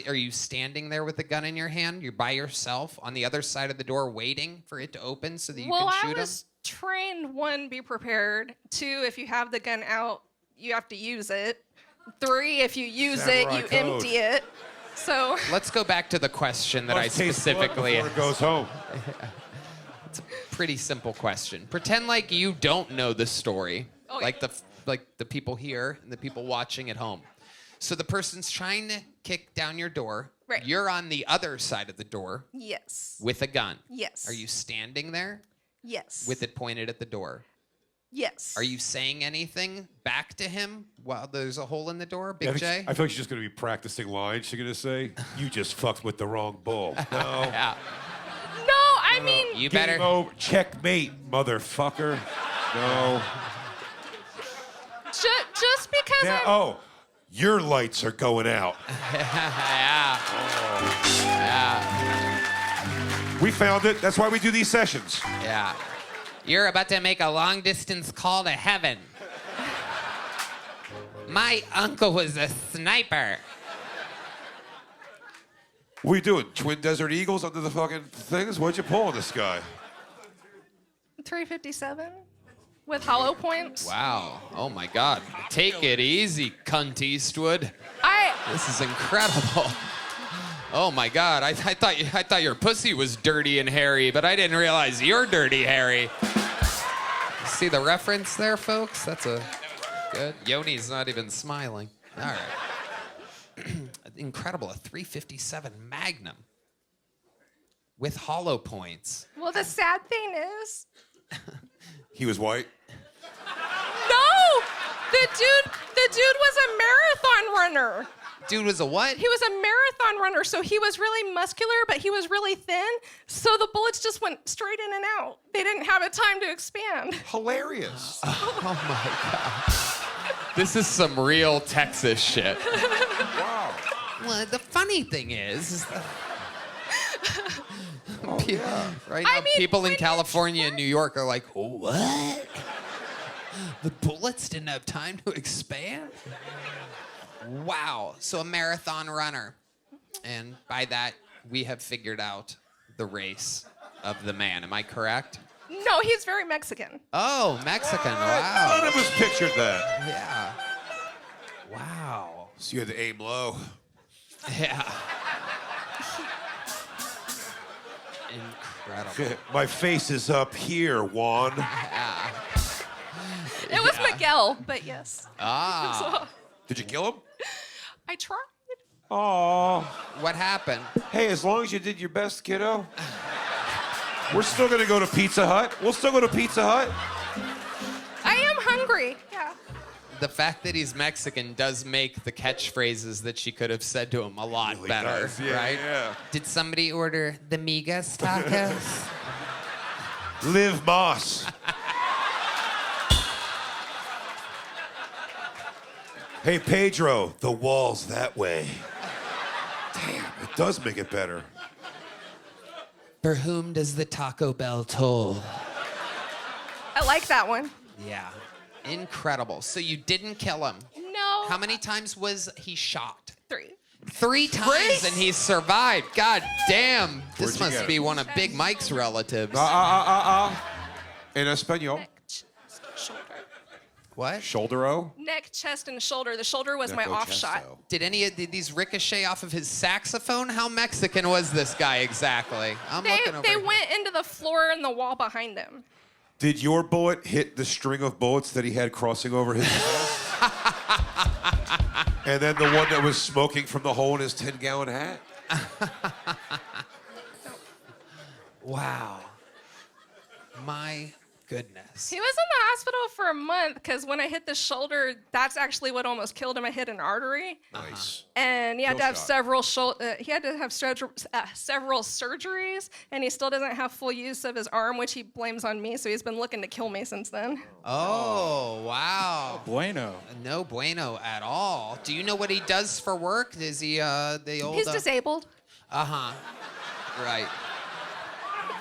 are you standing there with a gun in your hand? You're by yourself on the other side of the door waiting for it to open so that you Well, can shoot I was trained, 1, be prepared. 2, if you have the gun out, you have to use it. 3, if you use Samurai it, you code. empty it. So him? Let's go back to the question that I Must taste blood specifically before it goes home. Pretty simple question. Pretend like you don't know the story, Oh, like the people here and the people watching at home. So the person's trying to kick down your door. Right. You're on the other side of the door yes. with a gun. Yes. Are you standing there Yes. with it pointed at the door? Yes. Are you saying anything back to him while there's a hole in the door, Big I J? feel like she's just going to be practicing lines. She's going to say, "You just fucked with the wrong bull." No. Yeah. No, I mean, You Game better. over. Checkmate, motherfucker. No. just because Now, I'm. your lights are going out. Yeah. Yeah. We found it. That's why we do these sessions. Yeah. You're about to make a long distance call to heaven. My uncle was a sniper. What are you doing? Twin Desert Eagles under the fucking things? What'd you pull on this guy? 357 with hollow points. Wow. Oh my God. Take it easy, cunt Eastwood. This is incredible. Oh my God. I thought your pussy was dirty and hairy, but I didn't realize you're dirty, Harry. See the reference there, folks? That's a good. Yoni's not even smiling. All right. Incredible. A 357 Magnum with hollow points. Well, the sad thing is, He was white. no, the dude was a marathon runner. Dude was a what? He was a marathon runner, so he was really muscular, but he was really thin. So the bullets just went straight in and out. They didn't have a time to expand. Hilarious. Oh my God. This is some real Texas shit. Wow. Well, the funny thing is that right now, I mean, people in when you California and New York are like, what? The bullets didn't have time to expand? Wow. So a marathon runner. And by that, we have figured out the race of the man. Am I correct? No, he's very Mexican. Oh, Mexican. None Wow. of us pictured that. Yeah. Wow. So you had to aim low. Yeah. Incredible. My face is up here, Juan. It was Miguel, but yes. Ah. Did you kill him? I tried. Oh. What happened? Hey, as long as you did your best, kiddo. We're still gonna go to Pizza Hut. We'll still go to Pizza Hut. I am hungry. Yeah. The fact that he's Mexican does make the catchphrases that she could have said to him a lot better, does. Yeah, right? yeah. Did somebody order the migas tacos? Liv Moss. Hey, Pedro, the wall's that way. Damn, it does make it better. For whom does the Taco Bell toll? I like that one. Yeah. Incredible. So you didn't kill him. No. How many times was he shot? 3. 3 times and he survived. God damn. This Where'd you must get be it? one of Big Mike's relatives. En español. Neck, shoulder. What? Shoulder-o? Neck, chest, and shoulder. The shoulder was my off shot. Did any of these ricochet off of his saxophone? How Mexican was this guy exactly? I'm looking over They here. went into the floor and the wall behind him. Did your bullet hit the string of bullets that he had crossing over his chest? And then the one that was smoking from the hole in his 10-gallon hat? Wow. My goodness. He was in the hospital for a month because when I hit the shoulder, that's actually what almost killed him. I hit an artery. Nice. And he had to Kill have shot. several surgeries, and he still doesn't have full use of his arm, which he blames on me. So he's been looking to kill me since then. Oh, wow. Bueno. No bueno at all. Do you know what he does for work? Is he the old... He's disabled. Uh-huh. Right.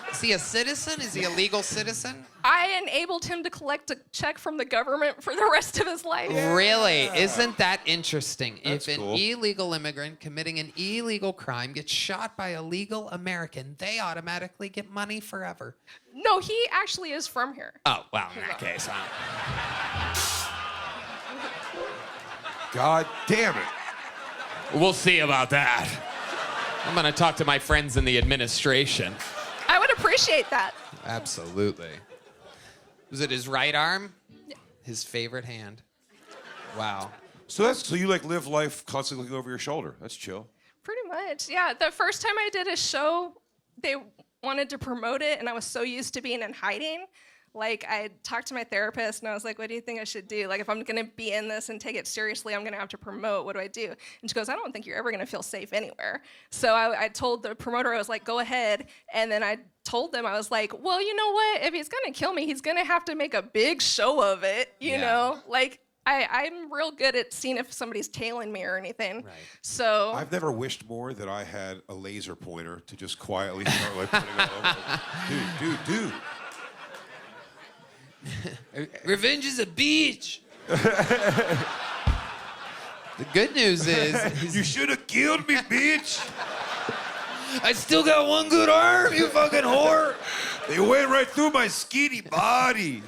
Is he a citizen? Is he a legal citizen? I enabled him to collect a check from the government for the rest of his life. Really? Isn't that interesting? That's if an cool. illegal immigrant committing an illegal crime gets shot by a legal American, they automatically get money forever. No, he actually is from here. Oh, well, in that case, God damn it. we'll see about that. I'm going to talk to my friends in the administration. I would appreciate that. Absolutely. Was it his right arm? Yeah. His favorite hand. Wow. So you like live life constantly looking over your shoulder. That's chill. Pretty much, yeah. The first time I did a show, they wanted to promote it, and I was so used to being in hiding. Like, I talked to my therapist, and I was like, what do you think I should do? Like, if I'm going to be in this and take it seriously, I'm going to have to promote. What do I do? And she goes, I don't think you're ever going to feel safe anywhere. So I told the promoter, I was like, go ahead. And then I told them, I was like, well, you know what? If he's going to kill me, he's going to have to make a big show of it, you know? Like, I'm real good at seeing if somebody's tailing me or anything. Right. So I've never wished more that I had a laser pointer to just quietly start like putting it all over. Dude. Revenge is a beach. The good news is... You should have killed me, bitch. I still got one good arm, you fucking whore. They went right through my skinny body.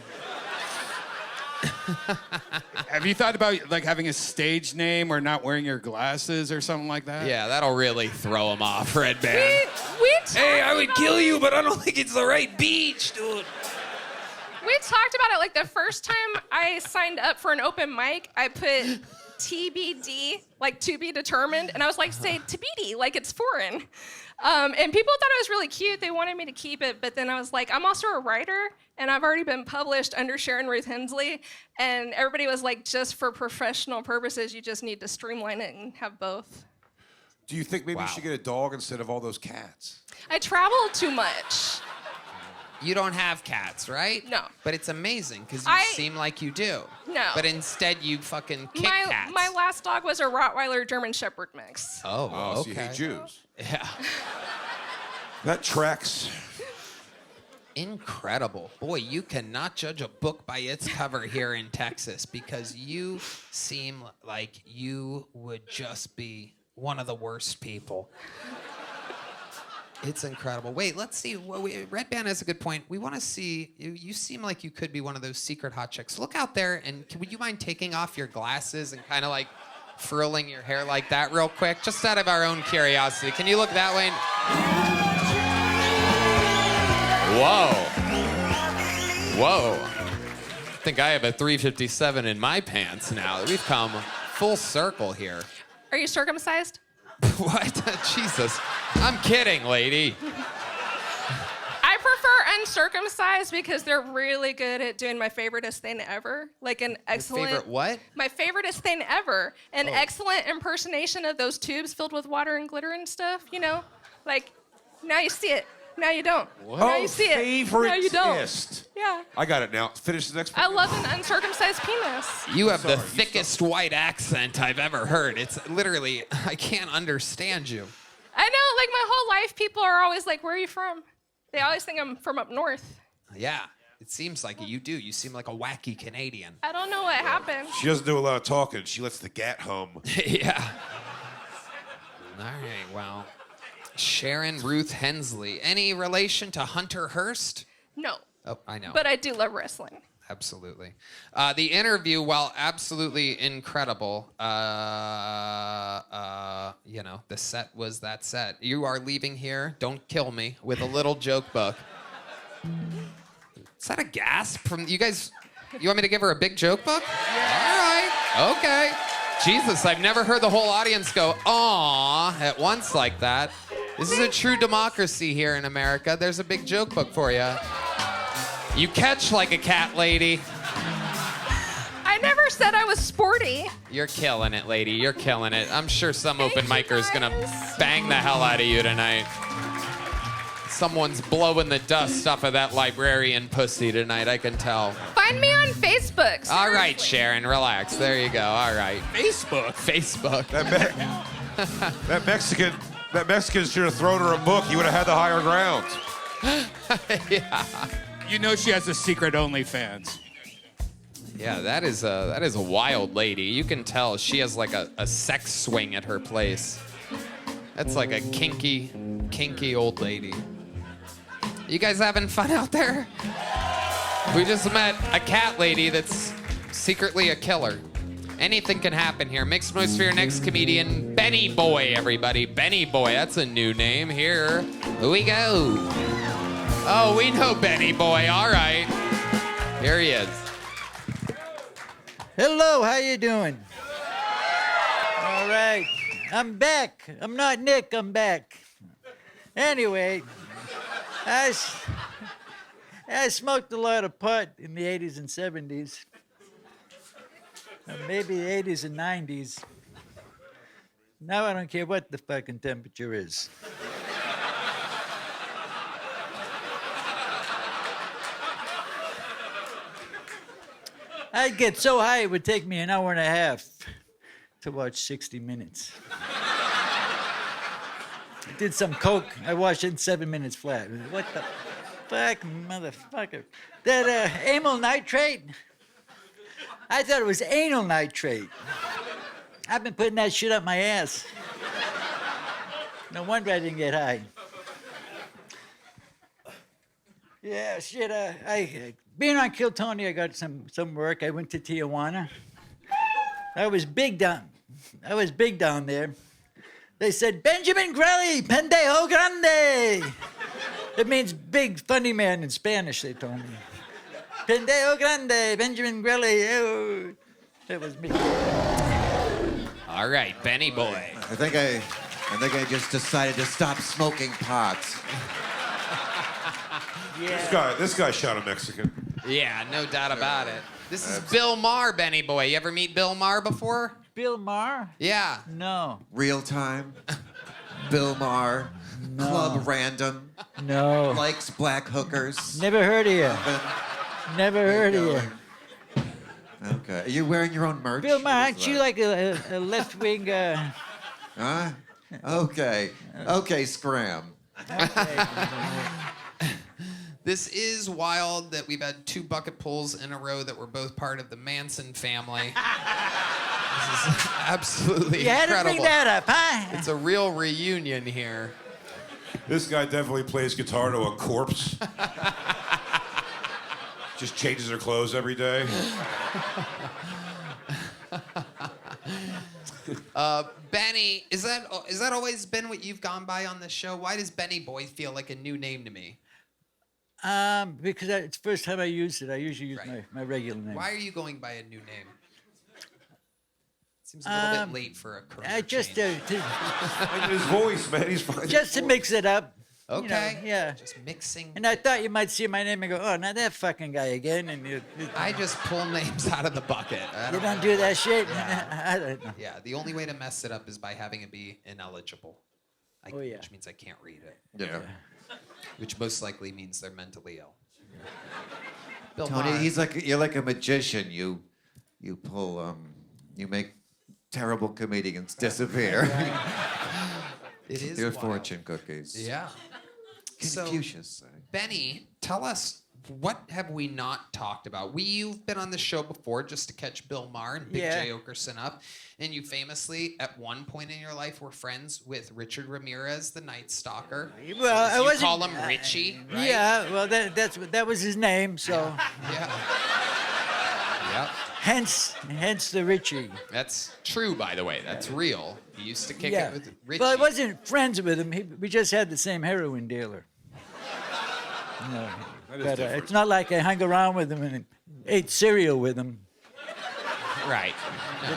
Have you thought about like having a stage name or not wearing your glasses or something like that? Yeah, that'll really throw him off, Redban. Hey, I would kill you, but I don't think it's the right beach, dude. we talked about it. Like, the first time I signed up for an open mic, I put TBD, like to be determined, and I was like, say TBD, like it's foreign. And people thought it was really cute. They wanted me to keep it, but then I was like, I'm also a writer, and I've already been published under Sharon Ruth Hensley, and everybody was like, just for professional purposes, you just need to streamline it and have both. Do you think maybe you should get a dog instead of all those cats? I travel too much. You don't have cats, right? No. But it's amazing because you seem like you do. No. But instead you fucking kick cats. My last dog was a Rottweiler German Shepherd mix. Oh, So you hate Jews. Yeah. That tracks. Incredible. Boy, you cannot judge a book by its cover here in Texas because you seem like you would just be one of the worst people. It's incredible. Wait, let's see. Redban has a good point. We want to see, you seem like you could be one of those secret hot chicks. Look out there, and would you mind taking off your glasses and kind of like furling your hair like that real quick? Just out of our own curiosity. Can you look that way? Whoa. I think I have a 357 in my pants now. We've come full circle here. Are you circumcised? What? Jesus. I'm kidding, lady. I prefer uncircumcised because they're really good at doing my favoriteest thing ever. Like an excellent... favorite what? My favoriteest thing ever. An excellent impersonation of those tubes filled with water and glitter and stuff, you know? Like, now you see it. Now you don't. What? Now you see it. Favorite Now you don't. test. Yeah. I got it now. Finish the next I one. love an uncircumcised penis. You have the thickest white accent I've ever heard. It's literally, I can't understand you. I know, like my whole life, people are always like, where are you from? They always think I'm from up north. Yeah, it seems like it. You do. You seem like a wacky Canadian. I don't know what happened. She doesn't do a lot of talking. She lets the gat hum. Yeah. All right, well. Sharon Ruth Hensley. Any relation to Hunter Hearst? No. Oh, I know. But I do love wrestling. Absolutely. The interview, while absolutely incredible, the set was that set. You are leaving here, don't kill me, with a little joke book. Is that a gasp from you guys? You want me to give her a big joke book? Yeah. All right. Okay. Jesus, I've never heard the whole audience go, "Aw," at once like that. This is a true democracy here in America. There's a big joke book for you. You catch like a cat lady. I never said I was sporty. You're killing it, lady. You're killing it. I'm sure some open micer is gonna bang the hell out of you tonight. Someone's blowing the dust off of that librarian pussy tonight, I can tell. Find me on Facebook. All right, seriously. Sharon, relax. There you go. All right. Facebook. That Mexican should have thrown her a book. He would have had the higher ground. Yeah. You know she has a secret OnlyFans. Yeah, that is a wild lady. You can tell she has like a sex swing at her place. That's like a kinky old lady. You guys having fun out there? We just met a cat lady that's secretly a killer. Anything can happen here. Mixed noise for your next comedian, Benny Boy, everybody. Benny Boy, that's a new name. Here we go. Oh, we know Benny Boy. All right. Here he is. Hello, how you doing? All right, I'm back. I'm not Nick, I'm back. Anyway, I smoked a lot of pot in the 80s and 70s. Or maybe 80s and 90s. Now I don't care what the fucking temperature is. I'd get so high it would take me an hour and a half to watch 60 Minutes. I did some coke. I watched it in 7 minutes flat. What the fuck, motherfucker? That amyl nitrate? I thought it was anal nitrate. I've been putting that shit up my ass. No wonder I didn't get high. Yeah, shit, being on Kill Tony, I got some work. I went to Tijuana. I was big down there. They said, Benjamin Grelly, pendejo grande. It means big funny man in Spanish, they told me. Pendejo grande, Benjamin Grelly. Oh. That was me. All right, Benny Boy. I think I just decided to stop smoking pot. Yeah. This guy shot a Mexican. Yeah, no doubt about it. This is Bill Maher, Benny Boy. You ever meet Bill Maher before? Bill Maher? Yeah. No. Real time. Bill Maher. No. Club Random. No. Likes black hookers. Never heard of you. Never heard of you. Okay. Are you wearing your own merch? Bill Maher, aren't you like a left-wing... Huh? Okay. Okay, scram. Okay. This is wild that we've had 2 bucket pulls in a row that were both part of the Manson family. This is absolutely You had incredible. to bring that up, huh? It's a real reunion here. This guy definitely plays guitar to a corpse. Just changes her clothes every day. Benny, is that always been what you've gone by on this show? Why does Benny Boy feel like a new name to me? Because it's the first time I used it. I usually use my regular name. Why are you going by a new name? Seems a little bit late for a career just change. And his voice, man, he's fine. Just to mix it up. Okay. You know, yeah. Just mixing. And I thought you might see my name and go, oh, not that fucking guy again. And you I just pull names out of the bucket. you don't do that shit. I don't know. Yeah, the only way to mess it up is by having it be ineligible. Which means I can't read it. Yeah. Which most likely means they're mentally ill. Bill Tony, Maher. you're like a magician. You pull you make terrible comedians disappear. It is Your wild. fortune cookies. Yeah. Confucius. Benny, tell us, what have we not talked about? You've been on the show before just to catch Bill Maher and Big Yeah. J. Oakerson up. And you famously, at one point in your life, were friends with Richard Ramirez, the Night Stalker. Well, I you wasn't. call him Richie, right? Yeah, well, that was his name, so Yeah. Yep. hence the Richie. That's true, by the way. That's real. He used to kick Yeah. it with Richie. Well, I wasn't friends with him. We just had the same heroin dealer. No, That is but different. it's not like I hung around with him and ate cereal with him. Right.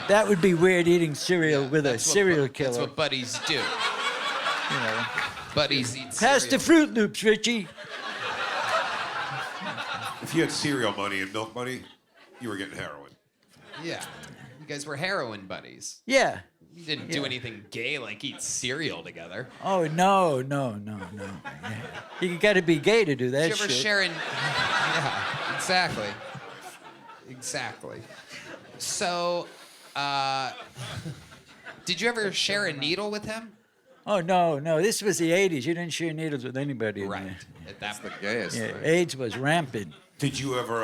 That would be weird, eating cereal with a serial killer. That's what buddies do. You know. Buddies eat Pass cereal. the Fruit Loops, Richie. If you had cereal money and milk money, you were getting heroin. Yeah. You guys were heroin buddies. Yeah. You didn't do anything gay like eat cereal together. Oh, no. You got to be gay to do that Did you ever shit. share in... Yeah, exactly. Exactly. So, did you ever share a needle with him? Oh, no. This was the 80s. You didn't share needles with anybody. Right. That's the gayest Yeah, thing. AIDS was rampant. Did you ever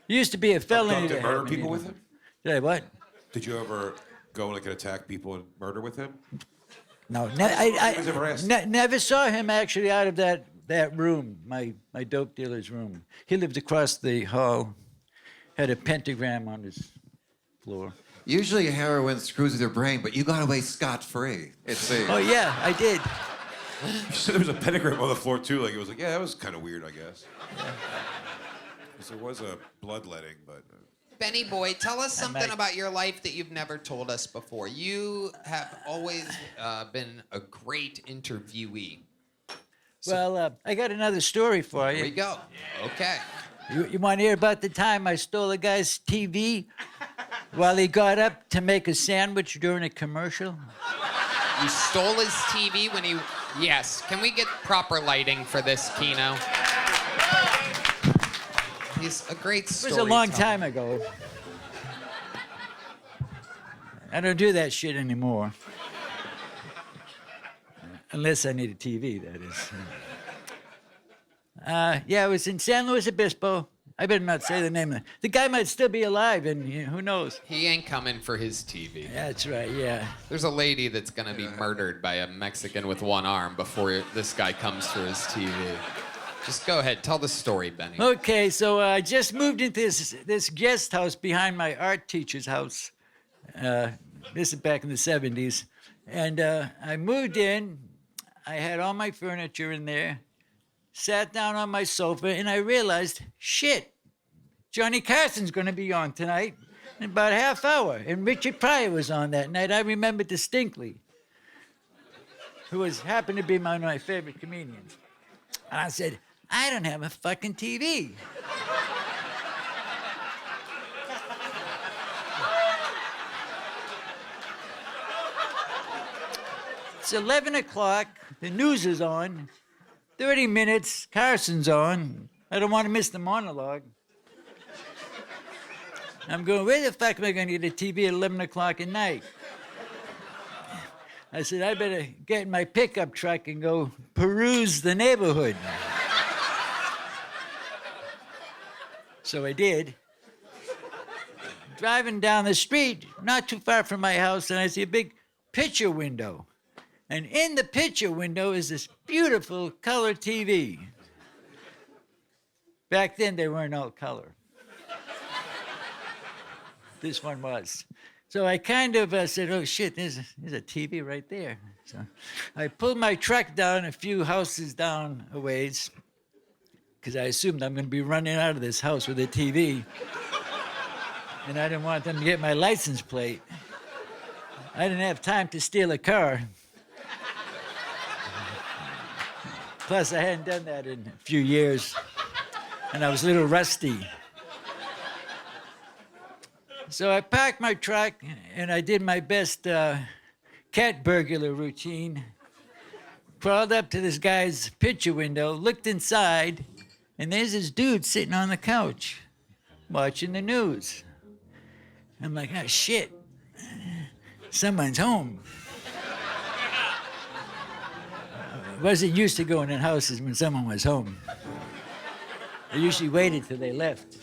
It used to be a felony abduct to and have murder a people needle. with him? Did I what? Did you ever go like and attack people and murder with him? No, Nobody's ever asked. never saw him actually out of that room, my dope dealer's room. He lived across the hall, had a pentagram on his floor. Usually heroin screws with your brain, but you got away scot-free. It seems. Oh yeah, I did. You said there was a pentagram on the floor too. Like it was like, yeah, that was kind of weird, I guess. 'Cause there was a bloodletting, but. Benny boy, tell us something about your life that you've never told us before. You have always been a great interviewee. Well, I got another story for you. Here we go. Okay. You want to hear about the time I stole a guy's TV while he got up to make a sandwich during a commercial? You stole his TV when he... Yes. Can we get proper lighting for this, Kino? He's a great It story. was a long time ago. I don't do that shit anymore. Unless I need a TV, that is. Yeah, it was in San Luis Obispo. I better not say the name. The guy might still be alive, and who knows? He ain't coming for his TV. That's right, yeah. There's a lady that's gonna be murdered by a Mexican with one arm before this guy comes for his TV. Just go ahead, tell the story, Benny. Okay, so I just moved into this guest house behind my art teacher's house. This is back in the 70s. And I moved in. I had all my furniture in there. Sat down on my sofa, and I realized, shit, Johnny Carson's going to be on tonight in about a half hour. And Richard Pryor was on that night. I remember distinctly. Who happened to be one of my favorite comedians. And I said, I don't have a fucking TV. It's 11 o'clock. The news is on. 30 minutes. Carson's on. I don't want to miss the monologue. I'm going, where the fuck am I going to get a TV at 11 o'clock at night? I said, I better get in my pickup truck and go peruse the neighborhood. So I did. Driving down the street, not too far from my house, and I see a big picture window. And in the picture window is this beautiful color TV. Back then, they weren't all color. This one was. So I kind of said, oh shit, there's a TV right there. So I pulled my truck down a few houses down a ways, because I assumed I'm going to be running out of this house with a TV. And I didn't want them to get my license plate. I didn't have time to steal a car. Plus, I hadn't done that in a few years, and I was a little rusty. So I parked my truck, and I did my best cat burglar routine. Crawled up to this guy's picture window, looked inside, and there's this dude sitting on the couch watching the news. I'm like, oh, shit. Someone's home. I wasn't used to going in houses when someone was home. I usually waited till they left.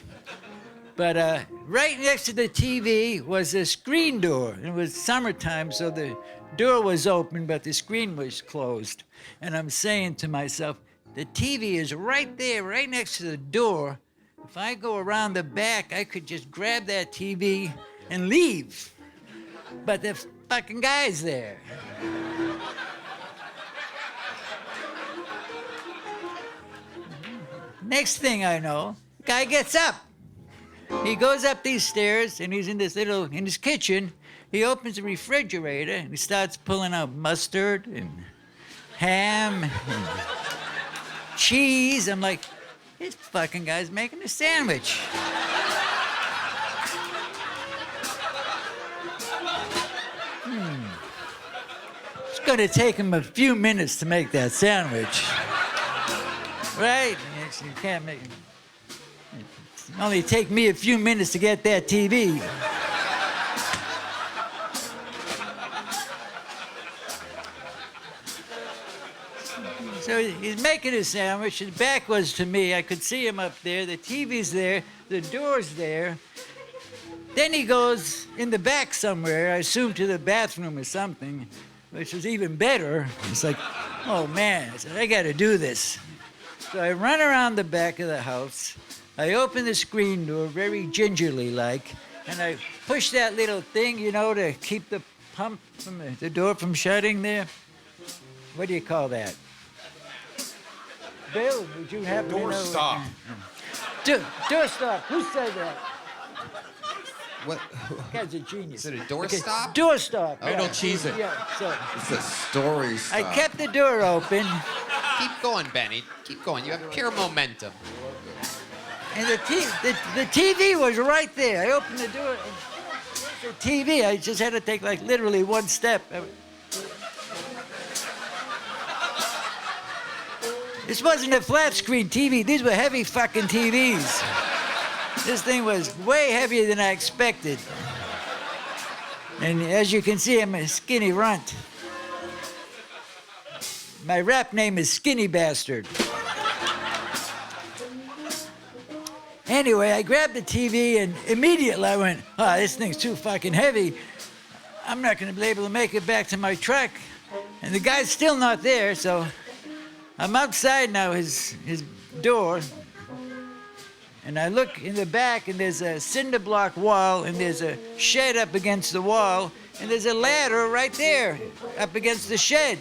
But right next to the TV was a screen door. It was summertime, so the door was open, but the screen was closed. And I'm saying to myself, the TV is right there, right next to the door. If I go around the back, I could just grab that TV and leave. But the fucking guy's there. Next thing I know, guy gets up. He goes up these stairs and he's in his kitchen. He opens the refrigerator and he starts pulling out mustard and ham and cheese. I'm like, this fucking guy's making a sandwich. It's gonna take him a few minutes to make that sandwich. Right? You can't make it. Only take me a few minutes to get that TV. So he's making a sandwich. His back was to me. I could see him up there. The TV's there. The door's there. Then he goes in the back somewhere, I assume to the bathroom or something, which was even better. It's like, oh man, I said, I gotta do this. So I run around the back of the house. I open the screen door very gingerly like, and I push that little thing, you know, to keep the pump from the door from shutting there. What do you call that? Bill, would you happen to know? Door stop. Door stop. Who said that? What? Guy's a genius. Is it a door stop? Door stop. Oh, don't cheese it. Yeah, so It's a story stop. I kept the door open, Keep going, Benny. Keep going. You have pure momentum. and the TV was right there. I opened the door. And the TV, I just had to take like literally one step. This wasn't a flat screen TV. These were heavy fucking TVs. This thing was way heavier than I expected. And as you can see, I'm a skinny runt. My rap name is Skinny Bastard. Anyway, I grabbed the TV and immediately I went, oh, this thing's too fucking heavy. I'm not gonna be able to make it back to my truck. And the guy's still not there, so I'm outside now, his door. And I look in the back and there's a cinder block wall and there's a shed up against the wall and there's a ladder right there up against the shed.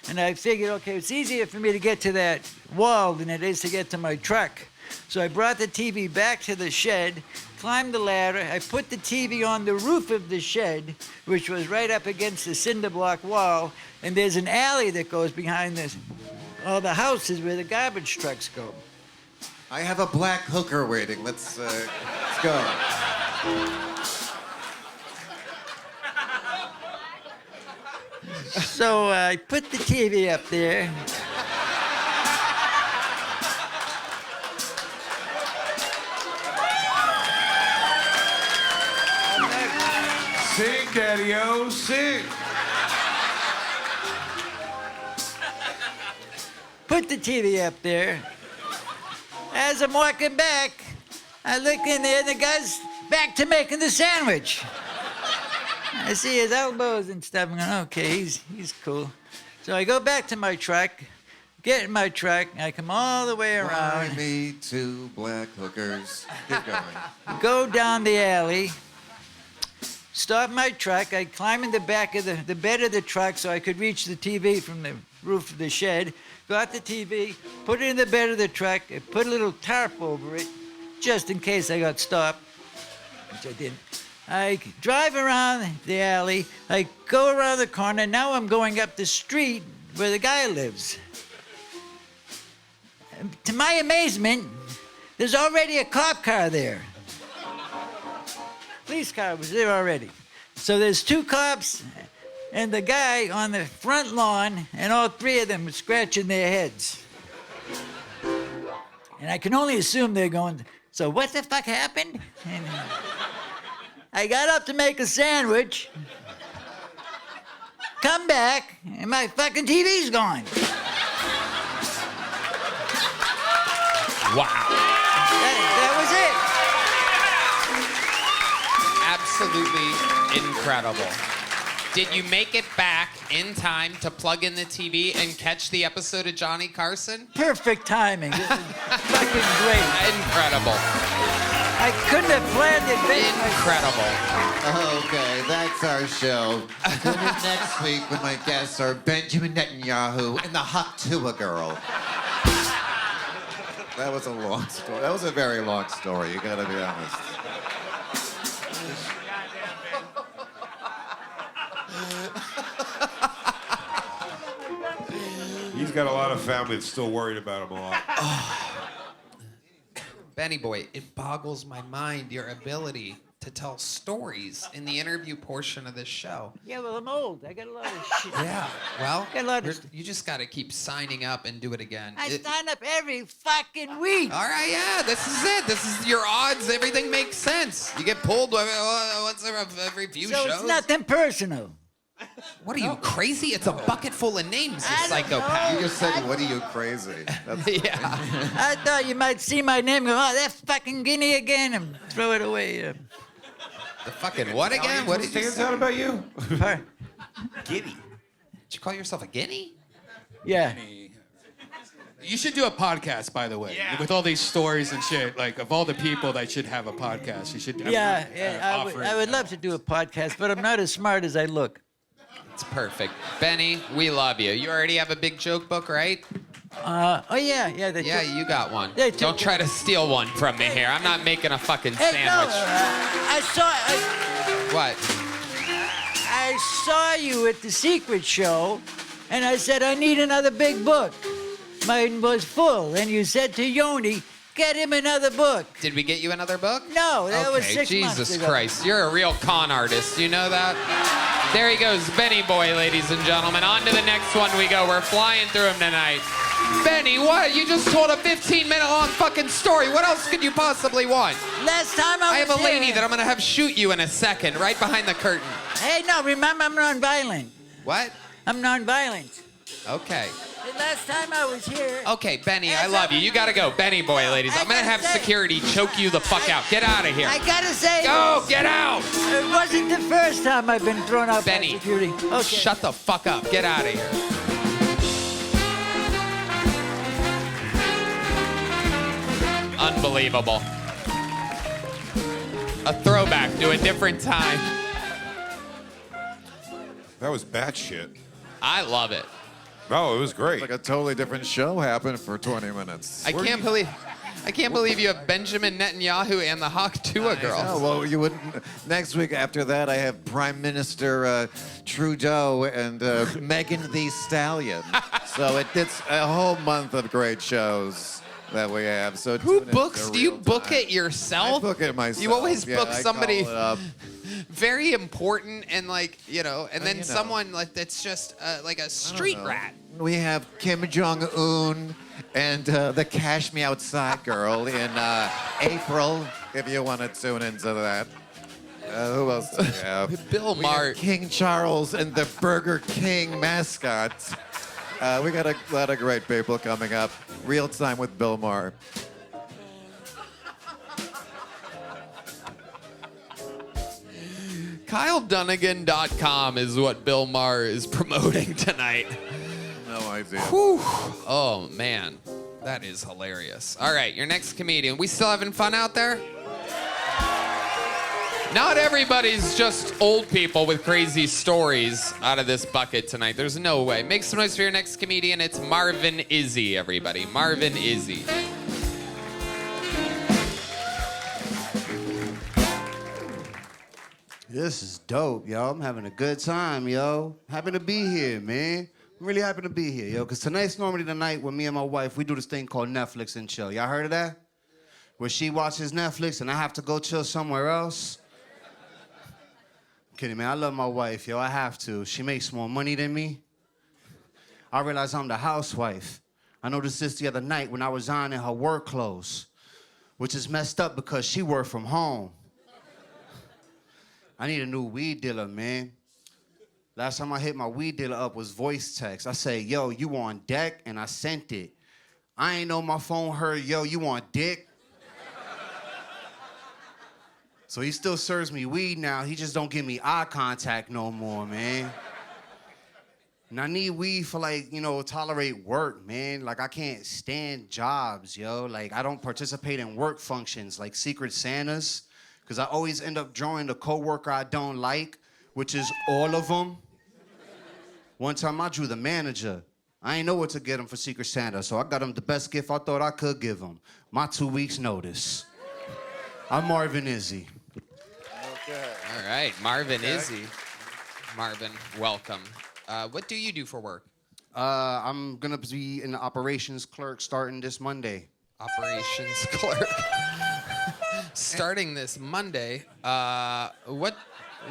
And I figured, okay, it's easier for me to get to that wall than it is to get to my truck. So I brought the TV back to the shed, climbed the ladder, I put the TV on the roof of the shed, which was right up against the cinder block wall, and there's an alley that goes behind all the houses where the garbage trucks go. I have a black hooker waiting. Let's go. So I put the TV up there. Sing, Daddy-O, sing. Put the TV up there. As I'm walking back, I look in there and the guy's back to making the sandwich. I see his elbows and stuff. I'm going, okay, he's cool. So I go back to my truck, get in my truck, and I come all the way around. Fly me two black hookers. Keep going. Go down the alley, stop my truck. I climb in the back of the bed of the truck so I could reach the TV from the roof of the shed. Got the TV, put it in the bed of the truck, I put a little tarp over it, just in case I got stopped, which I didn't. I drive around the alley, I go around the corner, now I'm going up the street where the guy lives. And to my amazement, there's already a cop car there. Police car was there already. So there's two cops and the guy on the front lawn, and all three of them were scratching their heads. And I can only assume they're going, so what the fuck happened? And I got up to make a sandwich, come back, and my fucking TV's gone. Wow. That was it. Absolutely incredible. Did you make it back in time to plug in the TV and catch the episode of Johnny Carson? Perfect timing. This is fucking great. Incredible. I couldn't have planned it better. Incredible. Okay, that's our show. Tune in next week when my guests are Benjamin Netanyahu and the Hot Tua Girl. That was a long story. That was a very long story, you gotta be honest. He's got a lot of family that's still worried about him a lot. Benny boy, it boggles my mind your ability to tell stories in the interview portion of this show. Yeah, well, I'm old. I got a lot of shit. Yeah, well, Got a lot of you just got to keep signing up and do it again. I sign up every fucking week. All right, yeah, this is it. This is your odds. Everything makes sense. You get pulled once every few So shows. it's nothing personal. What are you, crazy? It's a bucket full of names, you I don't psychopath. You just said, what are you, crazy? That's Yeah. I thought you might see my name and go, oh, that fucking guinea again, and throw it away. The fucking what again? What did you Stands say? out about you? Guinea. Did you call yourself a guinea? Yeah. You should do a podcast, by the way, with all these stories and shit. Like, of all the people that should have a podcast, you should. I would love to do a podcast, but I'm not as smart as I look. It's perfect. Benny, we love you. You already have a big joke book, right? Oh yeah. Yeah, you got one. They took- Don't try to steal one from me here. I'm not making a fucking Hey, sandwich. What? I saw you at the secret show, and I said, I need another big book. Mine was full, and you said to Yoni, get him another book. Did we get you another book? No, that was Okay, 6 months Jesus ago. Christ. You're a real con artist. You know that? There he goes, Benny boy, ladies and gentlemen. On to the next one we go. We're flying through him tonight. Benny, what? You just told a 15-minute long fucking story. What else could you possibly want? Last time I was have a lady here- that I'm going to have shoot you in a second, right behind the curtain. Hey, no, remember, I'm nonviolent. What? I'm nonviolent. Okay. The last time I was here... Okay, Benny, I love you. You gotta go. Benny boy, ladies. I'm gonna have security choke you the fuck out. Get out of here. I gotta say... Go, this. get out! It wasn't the first time I've been thrown out Benny, by security. Okay. shut the fuck up. Get out of here. Unbelievable. A throwback to a different time. That was batshit. I love it. No, it was great. like a totally different show happened for 20 minutes. I can't believe you have Benjamin Netanyahu and the Hawk Tuah girl. Oh, well, you wouldn't. Next week after that, I have Prime Minister Trudeau and Megan Thee Stallion. So it's a whole month of great shows that we have. So Who tune in books? to Do you real book time. it yourself? I book it myself. You always Yeah, book I somebody call it up. very important and like, and then you know. someone like that's just like a street know. rat. We have Kim Jong-un and the Cash Me Outside girl in April, if you want to tune into that. Who else do we have? Bill We Maher. have King Charles and the Burger King mascot. We got a lot of great people coming up. Real Time with Bill Maher. KyleDunnigan.com is what Bill Maher is promoting tonight. No idea. Whew. Oh, man. That is hilarious. All right, your next comedian. We still having fun out there? Not everybody's just old people with crazy stories out of this bucket tonight. There's no way. Make some noise for your next comedian. It's Marvin Izzy, everybody. Marvin Izzy. This is dope, yo. I'm having a good time, yo. Happy to be here, man. I'm really happy to be here, yo, because tonight's normally the night when me and my wife, we do this thing called Netflix and chill. Y'all heard of that? Where she watches Netflix and I have to go chill somewhere else. I'm kidding, man. I love my wife, yo. I have to. She makes more money than me. I realize I'm the housewife. I noticed this the other night when I was on in her work clothes, which is messed up because she worked from home. I need a new weed dealer, man. Last time I hit my weed dealer up was voice text. I say, yo, you on deck? And I sent it. I ain't know my phone heard, yo, you on dick? So he still serves me weed now. He just don't give me eye contact no more, man. And I need weed for, like, tolerate work, man. Like, I can't stand jobs, yo. Like, I don't participate in work functions like Secret Santas. Because I always end up drawing the coworker I don't like, which is all of them. One time I drew the manager. I ain't know what to get him for Secret Santa, so I got him the best gift I thought I could give him. My 2 weeks notice. I'm Marvin Izzy. Okay. All right, Marvin Izzy. Marvin, welcome. What do you do for work? I'm gonna be an operations clerk starting this Monday. Operations clerk. Starting this Monday. What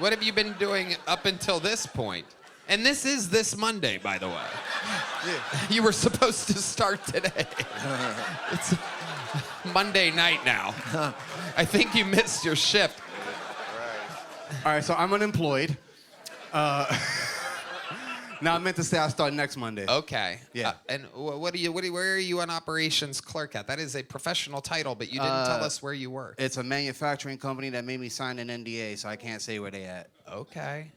have you been doing up until this point? And this is this Monday, by the way. Yeah. You were supposed to start today. It's Monday night now. I think you missed your shift. All right, so I'm unemployed. No, I meant to say I start next Monday. Okay. Yeah. And where are you an operations clerk at? That is a professional title, but you didn't tell us where you work. It's a manufacturing company that made me sign an NDA, so I can't say where they at. Okay.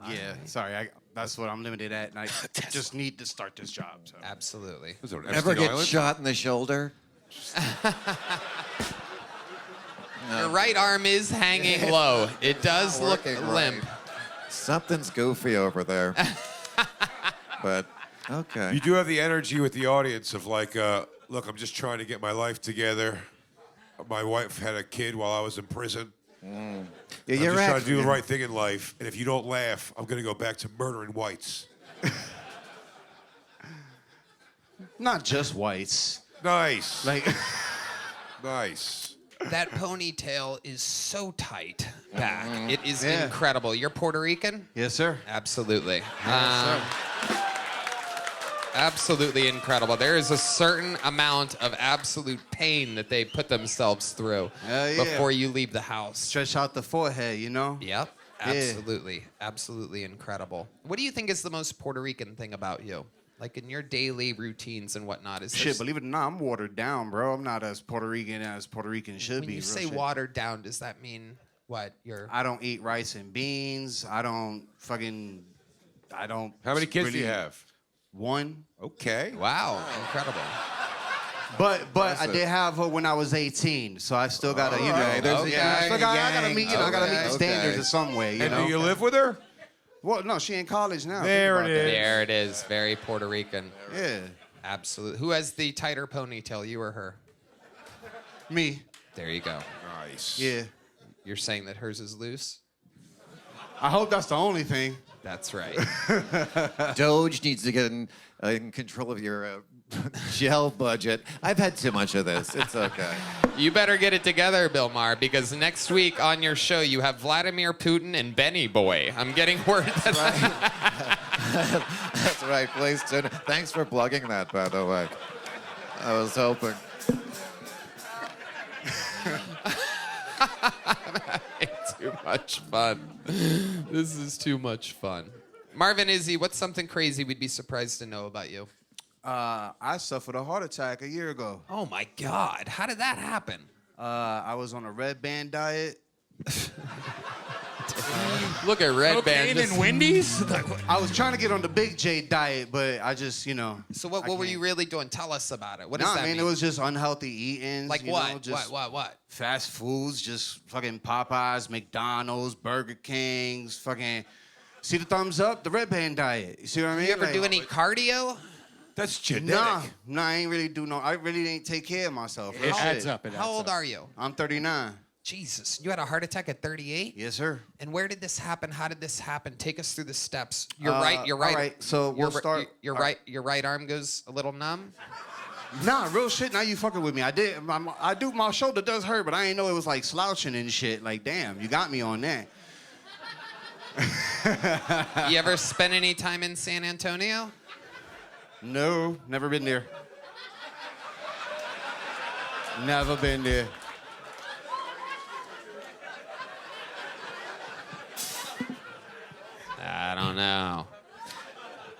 Yeah, sorry. That's what I'm limited at, and I just need to start this job. So. Absolutely. Ever get shot in the shoulder? Your right arm is hanging low. It does look limp. Something's goofy over there. But, okay. You do have the energy with the audience of like, look, I'm just trying to get my life together. My wife had a kid while I was in prison. Yeah, I'm you're just trying to do the right thing in life. And if you don't laugh, I'm going to go back to murdering whites. Not just whites. Nice. Like, nice. That ponytail is so tight back. It is incredible. You're Puerto Rican? Yes, sir. Absolutely. Yes, sir. Absolutely incredible. There is a certain amount of absolute pain that they put themselves through before you leave the house. Stretch out the forehead, you know? Yep. Absolutely. Absolutely incredible. What do you think is the most Puerto Rican thing about you? Like in your daily routines and whatnot? Shit, believe it or not, I'm watered down, bro. I'm not as Puerto Rican as Puerto Rican should be. When you say watered down, does that mean what? I don't eat rice and beans. I don't. How many kids do you have? One. Okay. Wow. Incredible. But I did have her when I was 18, so I still gotta, you know. I gotta meet, I gotta meet the standards in some way, you know. Do you live with her? Well, no, she in college now. There it is. There it is. Very Puerto Rican. Yeah. Absolutely. Who has the tighter ponytail, you or her? Me. There you go. Nice. Yeah. You're saying that hers is loose? I hope that's the only thing. That's right. Doge needs to get in control of your gel budget. I've had too much of this. It's okay. You better get it together, Bill Maher, because next week on your show you have Vladimir Putin and Benny Boy. I'm getting word. That's right. That's right. Please tune in. Thanks for plugging that, by the way. I was hoping. It's too much fun. This is too much fun. Marvin Izzy, what's something crazy we'd be surprised to know about you? I suffered a heart attack a year ago. Oh my God! How did that happen? I was on a Redban diet. Look at Redban. Cocaine and Wendy's? I was trying to get on the Big J diet, but I just, you know. So what were you really doing? Tell us about it. What does that mean? It was just unhealthy eating. Like what? What? Fast foods, just fucking Popeyes, McDonald's, Burger Kings, fucking. See the thumbs up? The Redban diet. You see what I mean? You ever do any cardio? That's genetic. Nah, I ain't really do no. I really didn't take care of myself. It adds up. How old are you? I'm 39. Jesus, you had a heart attack at 38? Yes, sir. And where did this happen? How did this happen? Take us through the steps. You're right. All right, so we'll start. Your right arm goes a little numb. Nah, real shit. Now you fucking with me. My shoulder does hurt, but I ain't know it was like slouching and shit. Like, damn, you got me on that. You ever spend any time in San Antonio? No, never been there. Never been there. I don't know.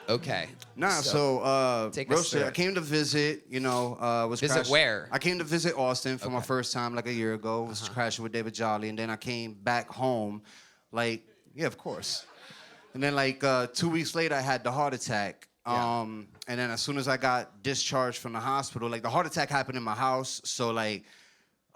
Okay. Nah, so take real us through shit. I it. came to visit, you know, Visit where? I came to visit Austin for my first time like a year ago. Was crashing with David Jolly, and then I came back home, like, yeah, of course. And then like 2 weeks later, I had the heart attack. And then as soon as I got discharged from the hospital, like the heart attack happened in my house, so like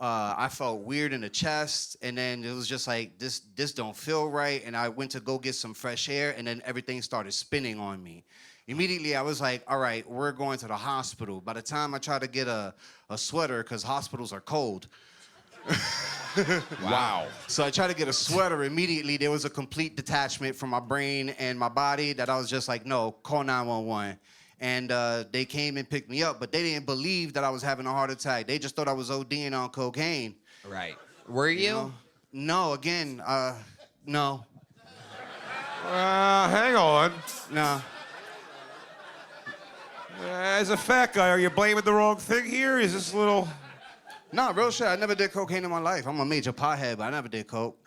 I felt weird in the chest, and then it was just like, this don't feel right, and I went to go get some fresh air, and then everything started spinning on me. Immediately, I was like, all right, we're going to the hospital. By the time I tried to get a sweater, because hospitals are cold. Wow. So I tried to get a sweater. Immediately, there was a complete detachment from my brain and my body that I was just like, no, call 911. And they came and picked me up, but they didn't believe that I was having a heart attack. They just thought I was ODing on cocaine. Right. Were you? know? No, again, no. Hang on. No. As a fat guy, are you blaming the wrong thing here? Is this a little... No, real shit. I never did cocaine in my life. I'm a major pothead, but I never did coke.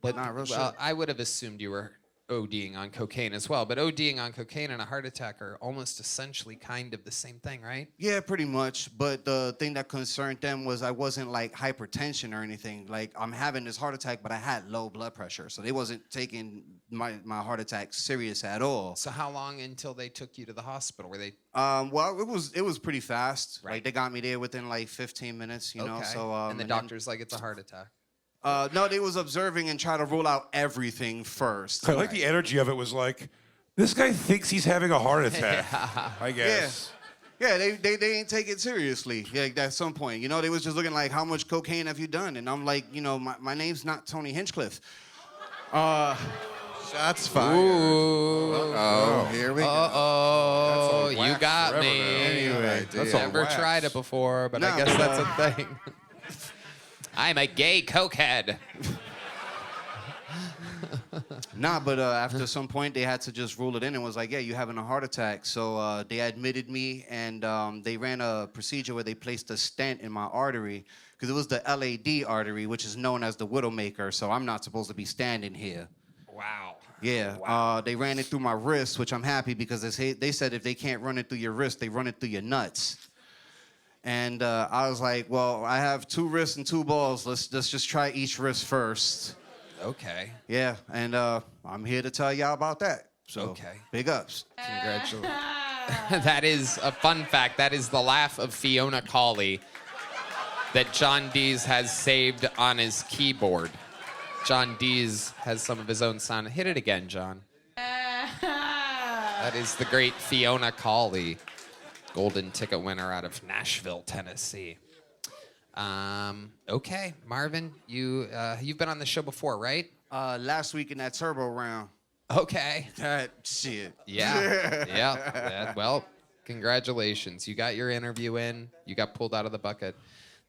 But Nah, real shit. I would have assumed you were ODing on cocaine as well. But ODing on cocaine and a heart attack are almost essentially kind of the same thing, right? Yeah, pretty much. But the thing that concerned them was I wasn't like hypertension or anything. Like I'm having this heart attack, but I had low blood pressure. So they wasn't taking my heart attack serious at all. So how long until they took you to the hospital? Were they? Well, it was pretty fast. Right. Like they got me there within like 15 minutes, you know. So and the doctor's like, it's a heart attack. No, they was observing and trying to rule out everything first. I like the energy of it was like, this guy thinks he's having a heart attack, I guess. Yeah, they ain't take it seriously. Yeah, at some point, you know, they was just looking like, how much cocaine have you done? And I'm like, you know, my name's not Tony Hinchcliffe. Shots fired. Ooh. Oh, here we go. Uh-oh, That's a you whack got forever me. now. Anyway, That's a Never wax. tried it before, but I No, guess but, that's a thing. I'm a gay cokehead. Nah, but after some point, they had to just rule it in and was like, yeah, you're having a heart attack. So they admitted me, and they ran a procedure where they placed a stent in my artery, because it was the LAD artery, which is known as the Widowmaker, so I'm not supposed to be standing here. Wow. Yeah, they ran it through my wrist, which I'm happy, because they said if they can't run it through your wrist, they run it through your nuts. And I was like, well, I have 2 wrists and 2 balls. Let's just try each wrist first. Okay. Yeah, and I'm here to tell y'all about that. So, Okay. big ups. Congratulations. That is a fun fact. That is the laugh of Fiona Cawley that John Deas has saved on his keyboard. John Deas has some of his own sound. Hit it again, John. That is the great Fiona Cawley, golden ticket winner out of Nashville, Tennessee. Okay, Marvin, you've been on the show before, right? Last week in that turbo round. Okay. That shit. Yeah. Well, congratulations. You got your interview in. You got pulled out of the bucket.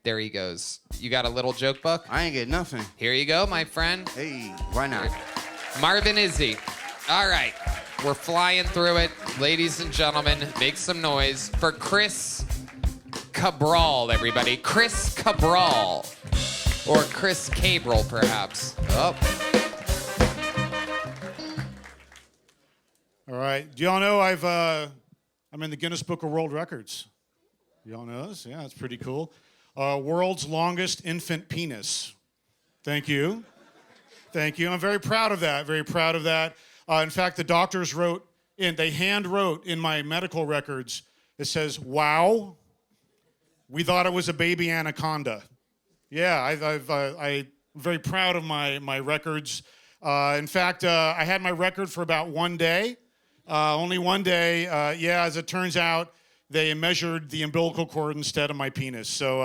There he goes. You got a little joke book? I ain't get nothing. Here you go, my friend. Hey, why not? Marvin Izzy. All right. We're flying through it. Ladies and gentlemen, make some noise for Chris Cabral, everybody. Chris Cabral. Or Chris Cabral, perhaps. Oh. All right. Do y'all know I'm in the Guinness Book of World Records? Y'all know this? Yeah, that's pretty cool. World's longest infant penis. Thank you. Thank you. I'm very proud of that. Very proud of that. In fact, the doctors they hand wrote in my medical records, it says, wow, we thought it was a baby anaconda. Yeah, I'm very proud of my records. In fact, I had my record for about 1 day. Only 1 day. As it turns out, they measured the umbilical cord instead of my penis. So,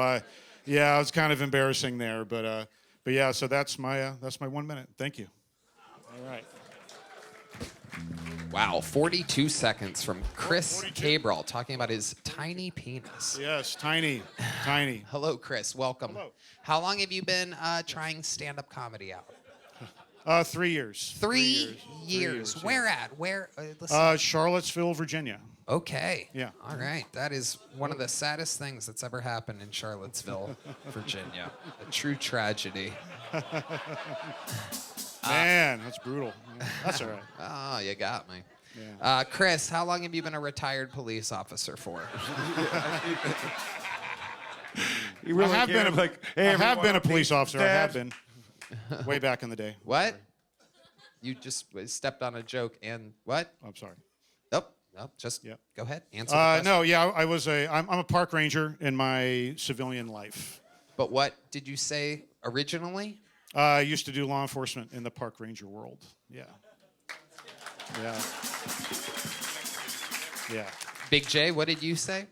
it was kind of embarrassing there. But yeah, so that's my 1 minute. Thank you. All right. Wow, 42 seconds from Chris Cabral talking about his tiny penis. Yes, tiny. Hello, Chris. Welcome. Hello. How long have you been trying stand-up comedy out? 3 years. 3 years. Where at? Where? Charlottesville, Virginia. Okay. Yeah. All right. That is one of the saddest things that's ever happened in Charlottesville, Virginia. A true tragedy. Man, that's brutal. That's all right. Oh, you got me. Yeah. Chris, how long have you been a retired police officer for? I have been a police officer. I have been. Way back in the day. What? You just stepped on a joke and what? I'm sorry. Nope. Just go ahead. Answer the question. No, yeah, I'm a park ranger in my civilian life. But what did you say originally? I used to do law enforcement in the park ranger world. Yeah. Yeah. Yeah. Big J, what did you say?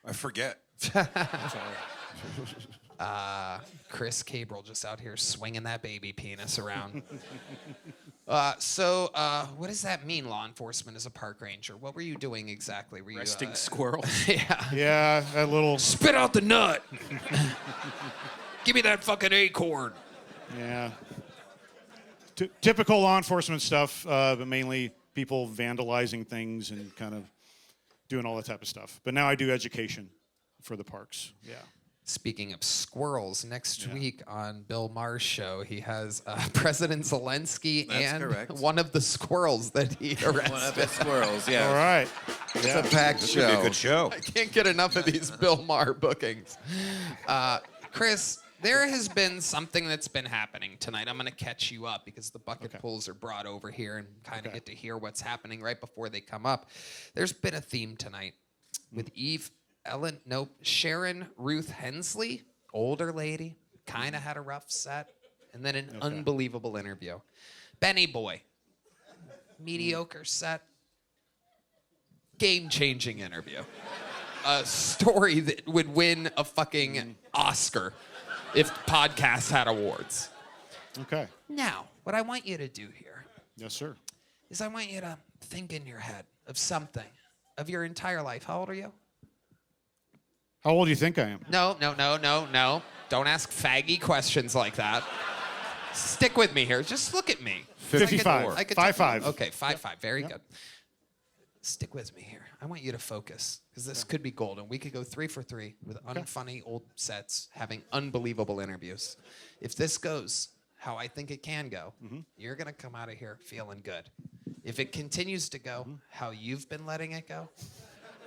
I forget. Chris Cabral just out here swinging that baby penis around. What does that mean, law enforcement as a park ranger? What were you doing exactly? Were you Arresting squirrels. Yeah. Yeah, that little. Spit out the nut. Give me that fucking acorn. Yeah. Typical law enforcement stuff, but mainly people vandalizing things and kind of doing all that type of stuff. But now I do education for the parks. Yeah. Speaking of squirrels, next week on Bill Maher's show, he has President Zelensky and correct. one of the squirrels that he arrested. One of the squirrels, yeah. All right. It's a packed This would be a show. good show. I can't get enough of these Bill Maher bookings. Chris, there has been something that's been happening tonight. I'm going to catch you up because the bucket pulls are brought over here and kind of get to hear what's happening right before they come up. There's been a theme tonight with Sharon Ruth Hensley, older lady, kind of had a rough set, and then an unbelievable interview. Benny Boy, mediocre set, game-changing interview. A story that would win a fucking Oscar if podcasts had awards. Okay. Now, what I want you to do here Yes, sir. is I want you to think in your head of something of your entire life. How old are you? How old do you think I am? No. Don't ask faggy questions like that. Stick with me here. Just look at me. 55. I could 5'5". Okay, 5'5". Very good. Stick with me here. I want you to focus because this could be golden. We could go 3 for 3 with unfunny old sets having unbelievable interviews. If this goes how I think it can go, you're going to come out of here feeling good. If it continues to go how you've been letting it go,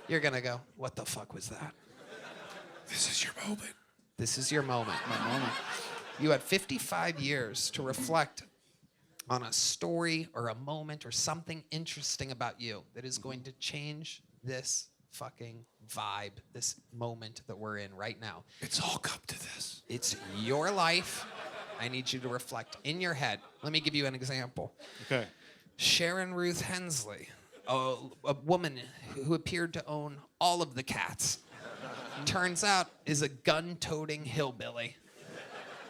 you're going to go, what the fuck was that? This is your moment. This is your moment. My moment. You had 55 years to reflect on a story or a moment or something interesting about you that is going to change this fucking vibe, this moment that we're in right now. It's all come to this. It's your life. I need you to reflect in your head. Let me give you an example. Okay. Sharon Ruth Hensley, a woman who appeared to own all of the cats, turns out is a gun-toting hillbilly,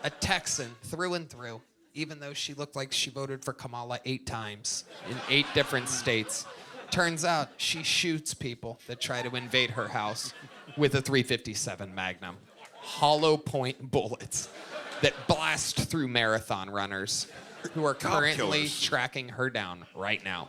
a Texan through and through, even though she looked like she voted for Kamala 8 times in 8 different states. Turns out she shoots people that try to invade her house with a .357 Magnum. Hollow point bullets that blast through marathon runners who are currently tracking her down right now.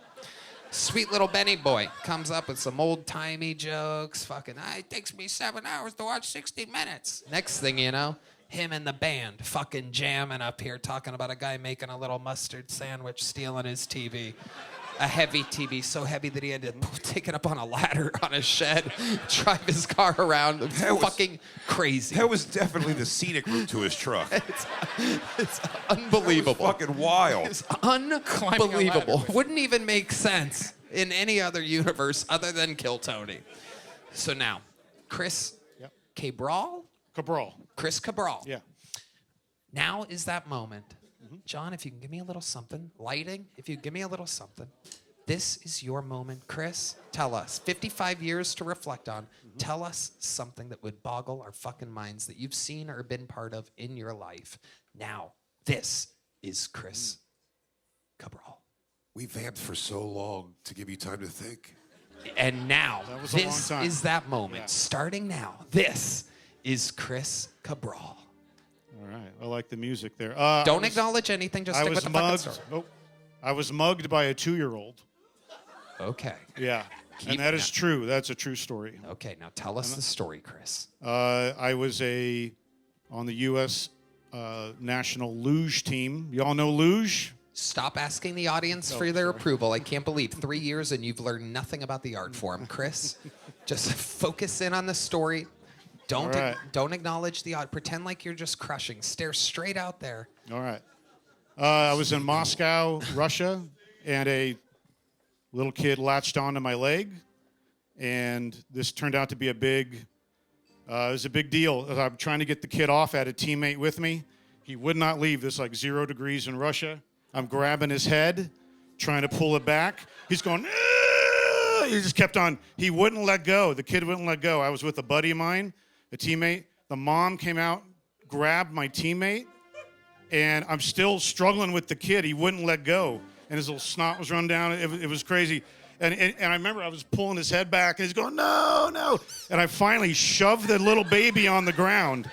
Sweet little Benny Boy comes up with some old-timey jokes. Fucking, it takes me 7 hours to watch 60 Minutes. Next thing you know, him and the band fucking jamming up here talking about a guy making a little mustard sandwich, stealing his TV. A heavy TV, so heavy that he had to take it up on a ladder on a shed, drive his car around. It was fucking crazy. That was definitely the scenic route to his truck. It's unbelievable. Fucking wild. It's unbelievable. Wouldn't even make sense in any other universe other than Kill Tony. So now, Chris Cabral? Chris Cabral. Yeah. Now is that moment. John, if you can give me a little something. Lighting, if you give me a little something. This is your moment. Chris, tell us. 55 years to reflect on. Tell us something that would boggle our fucking minds that you've seen or been part of in your life. Now, this is Chris Cabral. We vamped for so long to give you time to think. And now, That was a long this time. is that moment. Yeah. Starting now, this is Chris Cabral. All right. I like the music there. Don't acknowledge anything. Just I stick was with the fucking mugged. story. Oh, I was mugged by a 2-year-old. Okay. Yeah. Keep And that is that. true. That's a true story. Okay, now tell us the story, Chris. I was on the U.S. national luge team. Y'all know luge? Stop asking the audience for their approval. I can't believe 3 years and you've learned nothing about the art form, Chris. Just focus in on the story. All right. Don't acknowledge the art. Pretend like you're just crushing. Stare straight out there. All right. I was in Moscow, Russia, and a little kid latched onto my leg, and this turned out to be a big It was a big deal. I'm trying to get the kid off. I had a teammate with me. He would not leave. This like 0 degrees in Russia. I'm grabbing his head, trying to pull it back. He's going, Aah! He just kept on. He wouldn't let go. The kid wouldn't let go. I was with a buddy of mine, a teammate. The mom came out, grabbed my teammate, and I'm still struggling with the kid. He wouldn't let go, and his little snot was running down. It was crazy. And I remember I was pulling his head back, and he's going, no, no. And I finally shoved the little baby on the ground.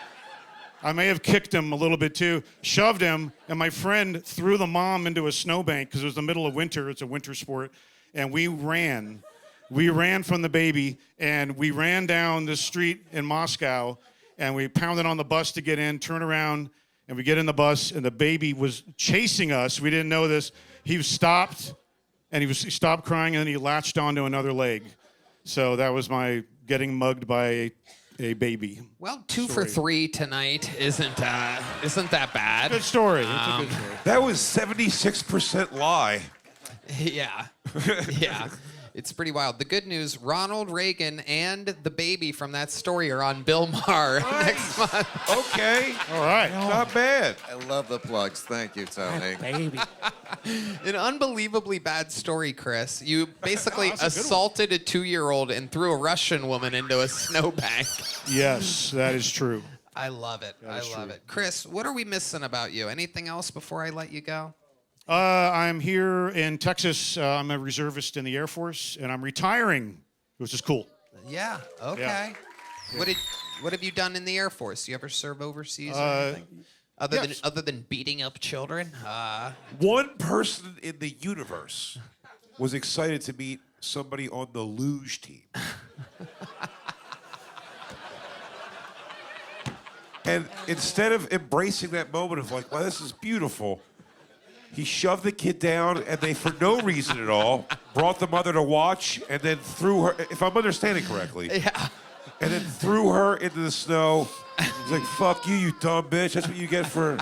I may have kicked him a little bit too, shoved him, and my friend threw the mom into a snowbank because it was the middle of winter. It's a winter sport. And we ran. We ran from the baby, and we ran down the street in Moscow, and we pounded on the bus to get in, turn around, and we get in the bus, and the baby was chasing us. We didn't know this. He stopped. And he stopped crying, and then he latched onto another leg. So that was my getting mugged by a baby. Well, 2 for 3 tonight isn't that bad. Good story. It's a good story. That was 76% lie. Yeah. Yeah. It's pretty wild. The good news, Ronald Reagan and the baby from that story are on Bill Maher next month. Okay. All right. Not bad. I love the plugs. Thank you, Tony. Baby. An unbelievably bad story, Chris. You basically assaulted a 2-year-old and threw a Russian woman into a snowbank. Yes, that is true. I love it. I love it. Chris, what are we missing about you? Anything else before I let you go? I'm here in Texas. I'm a reservist in the Air Force, and I'm retiring, which is cool. Yeah. Okay. Yeah. What have you done in the Air Force? You ever serve overseas or anything? Other than beating up children? One person in the universe was excited to meet somebody on the luge team. And instead of embracing that moment of like, wow, this is beautiful, he shoved the kid down, and they, for no reason at all, brought the mother to watch, and then threw her, if I'm understanding correctly, and then threw her into the snow. He's like, fuck you, you dumb bitch. That's what you get for...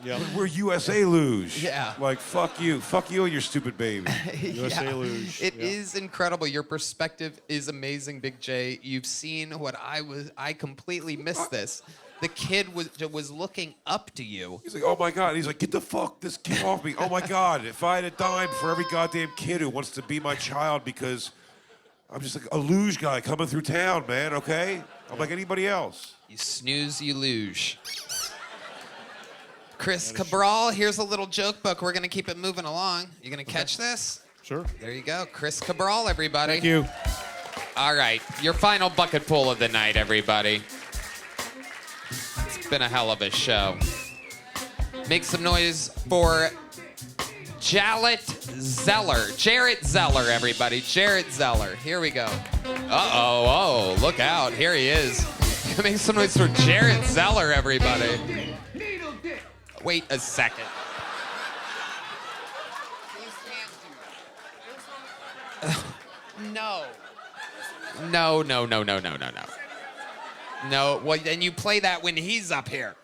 Yep. We're USA Luge. Yeah. Like, fuck you. Fuck you and your stupid baby. USA Luge. It is incredible. Your perspective is amazing, Big J. You've seen what I completely missed this. The kid was looking up to you. He's like, oh my God. He's like, get the fuck this kid off me. Oh my God. If I had a dime for every goddamn kid who wants to be my child because I'm just like a luge guy coming through town, man, okay? I'm like anybody else. You snooze, you luge. Chris Cabral, here's a little joke book. We're going to keep it moving along. You going to catch this? Sure. There you go. Chris Cabral, everybody. Thank you. All right. Your final bucket pool of the night, everybody. It's been a hell of a show. Make some noise for Jarrett Zeller. Jarrett Zeller, everybody. Jarrett Zeller. Here we go. Uh-oh. Oh, look out. Here he is. Make some noise for Jarrett Zeller, everybody. Wait a second. No. No. No, well, then you play that when he's up here.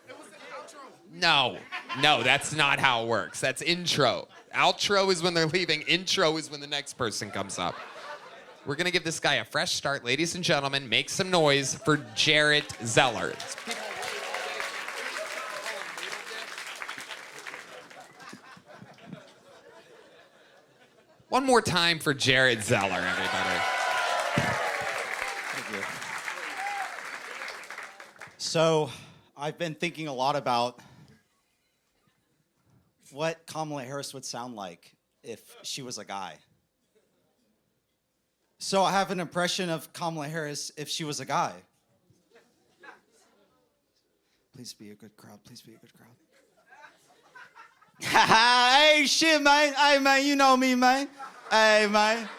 No, that's not how it works. That's intro. Outro is when they're leaving. Intro is when the next person comes up. We're going to give this guy a fresh start. Ladies and gentlemen, make some noise for Jarrett Zeller. One more time for Jarrett Zeller, everybody. Thank you. So, I've been thinking a lot about what Kamala Harris would sound like if she was a guy. So, I have an impression of Kamala Harris if she was a guy. Please be a good crowd. Please be a good crowd. Hey, shit, man. Hey, man, you know me, man. Hey, man.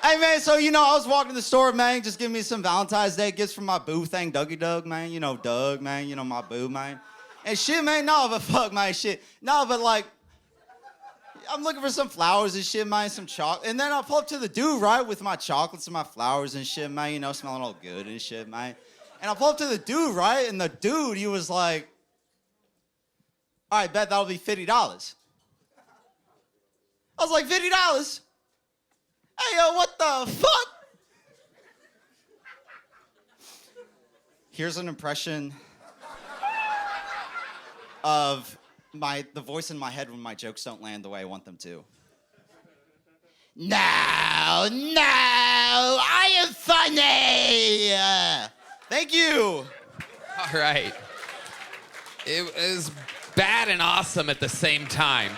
Hey, man, so, I was walking to the store, man, just giving me some Valentine's Day gifts from my boo thing, Dougie Doug, man. Doug, man, my boo, man. And shit, man, no, but fuck, man, shit. No, but, like, I'm looking for some flowers and shit, man, some chocolate. And then I pull up to the dude, right, with my chocolates and my flowers and shit, man, smelling all good and shit, man. And I pull up to the dude, right, and the dude, he was like, all right, bet that'll be $50. I was like, $50? Hey, yo, what the fuck? Here's an impression of the voice in my head when my jokes don't land the way I want them to. No, I am funny. Thank you. All right. It was bad and awesome at the same time.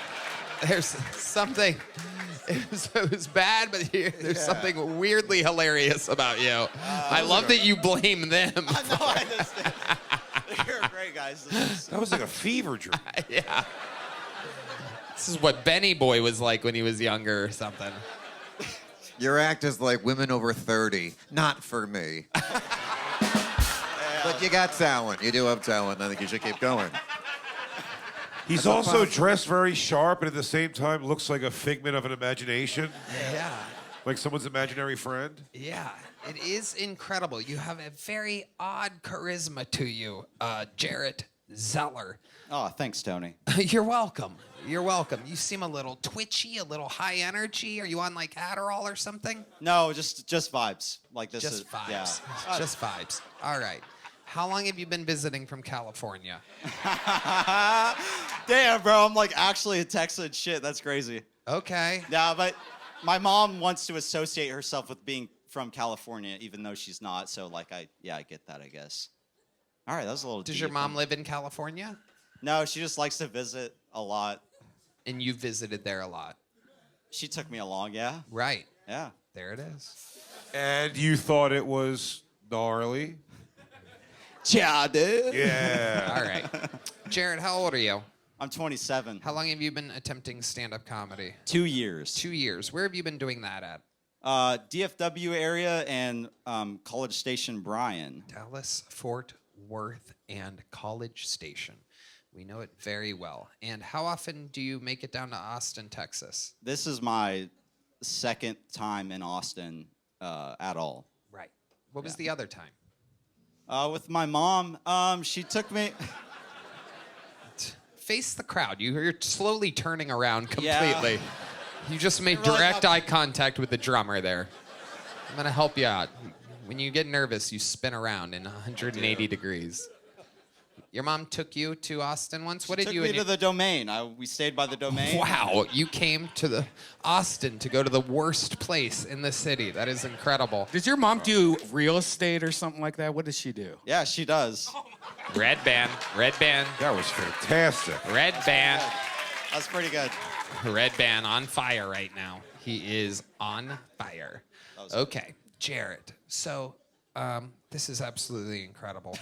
There's something. It was bad, but there's something weirdly hilarious about you. I love that you blame them. I know, I understand. You're great, guys. That was like a fever dream. Yeah. This is what Benny Boy was like when he was younger or something. Your act is like women over 30. Not for me. But you got talent. You do have talent. I think you should keep going. He's also dressed very sharp and at the same time looks like a figment of an imagination. Yeah. Like someone's imaginary friend. Yeah, it is incredible. You have a very odd charisma to you, Jarrett Zeller. Oh, thanks, Tony. You're welcome. You're welcome. You seem a little twitchy, a little high energy. Are you on like Adderall or something? No, just vibes. Like this Just is vibes. Yeah. Just vibes. All right. How long have you been visiting from California? Damn, bro, I'm like actually in Texas and shit. That's crazy. Okay. Yeah, but my mom wants to associate herself with being from California, even though she's not. So like, I get that, I guess. All right, that was a little. Does deep. your mom live in California? No, she just likes to visit a lot. And you visited there a lot. She took me along, yeah. Right. Yeah. There it is. And you thought it was gnarly? Yeah, dude. Yeah. All right. Jared, how old are you? I'm 27. How long have you been attempting stand-up comedy? 2 years. 2 years. Where have you been doing that at? DFW area and College Station, Bryan. Dallas, Fort Worth, and College Station. We know it very well. And how often do you make it down to Austin, Texas? This is my second time in Austin at all. Right. What was the other time? With my mom. She took me. Face the crowd. You're slowly turning around completely. Yeah. You just made really direct eye contact with the drummer there. I'm going to help you out. When you get nervous, you spin around in 180 degrees. Your mom took you to Austin once? What did Took you me and to the Domain. We stayed by the Domain. Wow, you came to the Austin to go to the worst place in the city. That is incredible. Does your mom do real estate or something like that? What does she do? Yeah, she does. Redban. That was fantastic. Redban. That's pretty good. Redban on fire right now. He is on fire. Okay, Jarrett. So, this is absolutely incredible.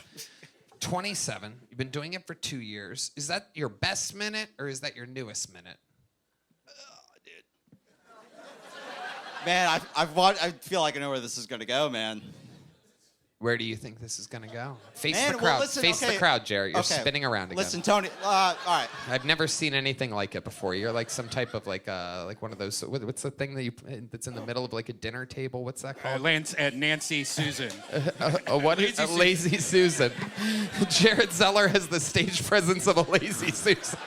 27. You've been doing it for 2 years. Is that your best minute or is that your newest minute? Man, I feel like I know where this is gonna go, man. Where do you think this is gonna go? Face Man, the well, crowd. listen, Face the okay. crowd, Jarrett. You're Okay. spinning around again. Listen, Tony. All right. I've never seen anything like it before. You're like some type of like one of those. What's the thing that's in the middle of like a dinner table? What's that called? Nancy Susan. What is a lazy Susan? Jared Zeller has the stage presence of a lazy Susan.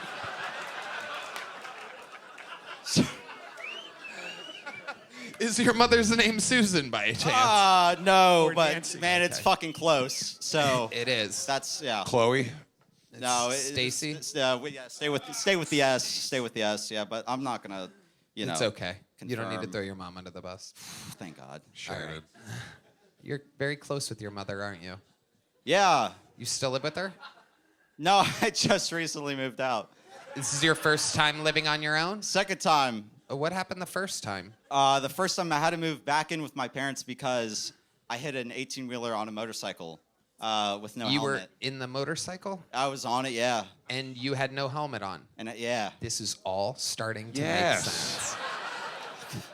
Is your mother's name Susan by chance? No, Or but Nancy. man, it's fucking close. So It is. that's yeah. Chloe? No, Stacy? stay with the S. Stay with the S. Yeah, but I'm not gonna, It's okay. You don't need to confirm. throw your mom under the bus. Thank God. All right. You're very close with your mother, aren't you? Yeah. You still live with her? No, I just recently moved out. This is your first time living on your own? Second time. What happened the first time? The first time I had to move back in with my parents because I hit an 18-wheeler on a motorcycle with no You helmet. were in the motorcycle? I was on it, yeah. And you had no helmet on? And yeah. This is all starting to Yes. make sense.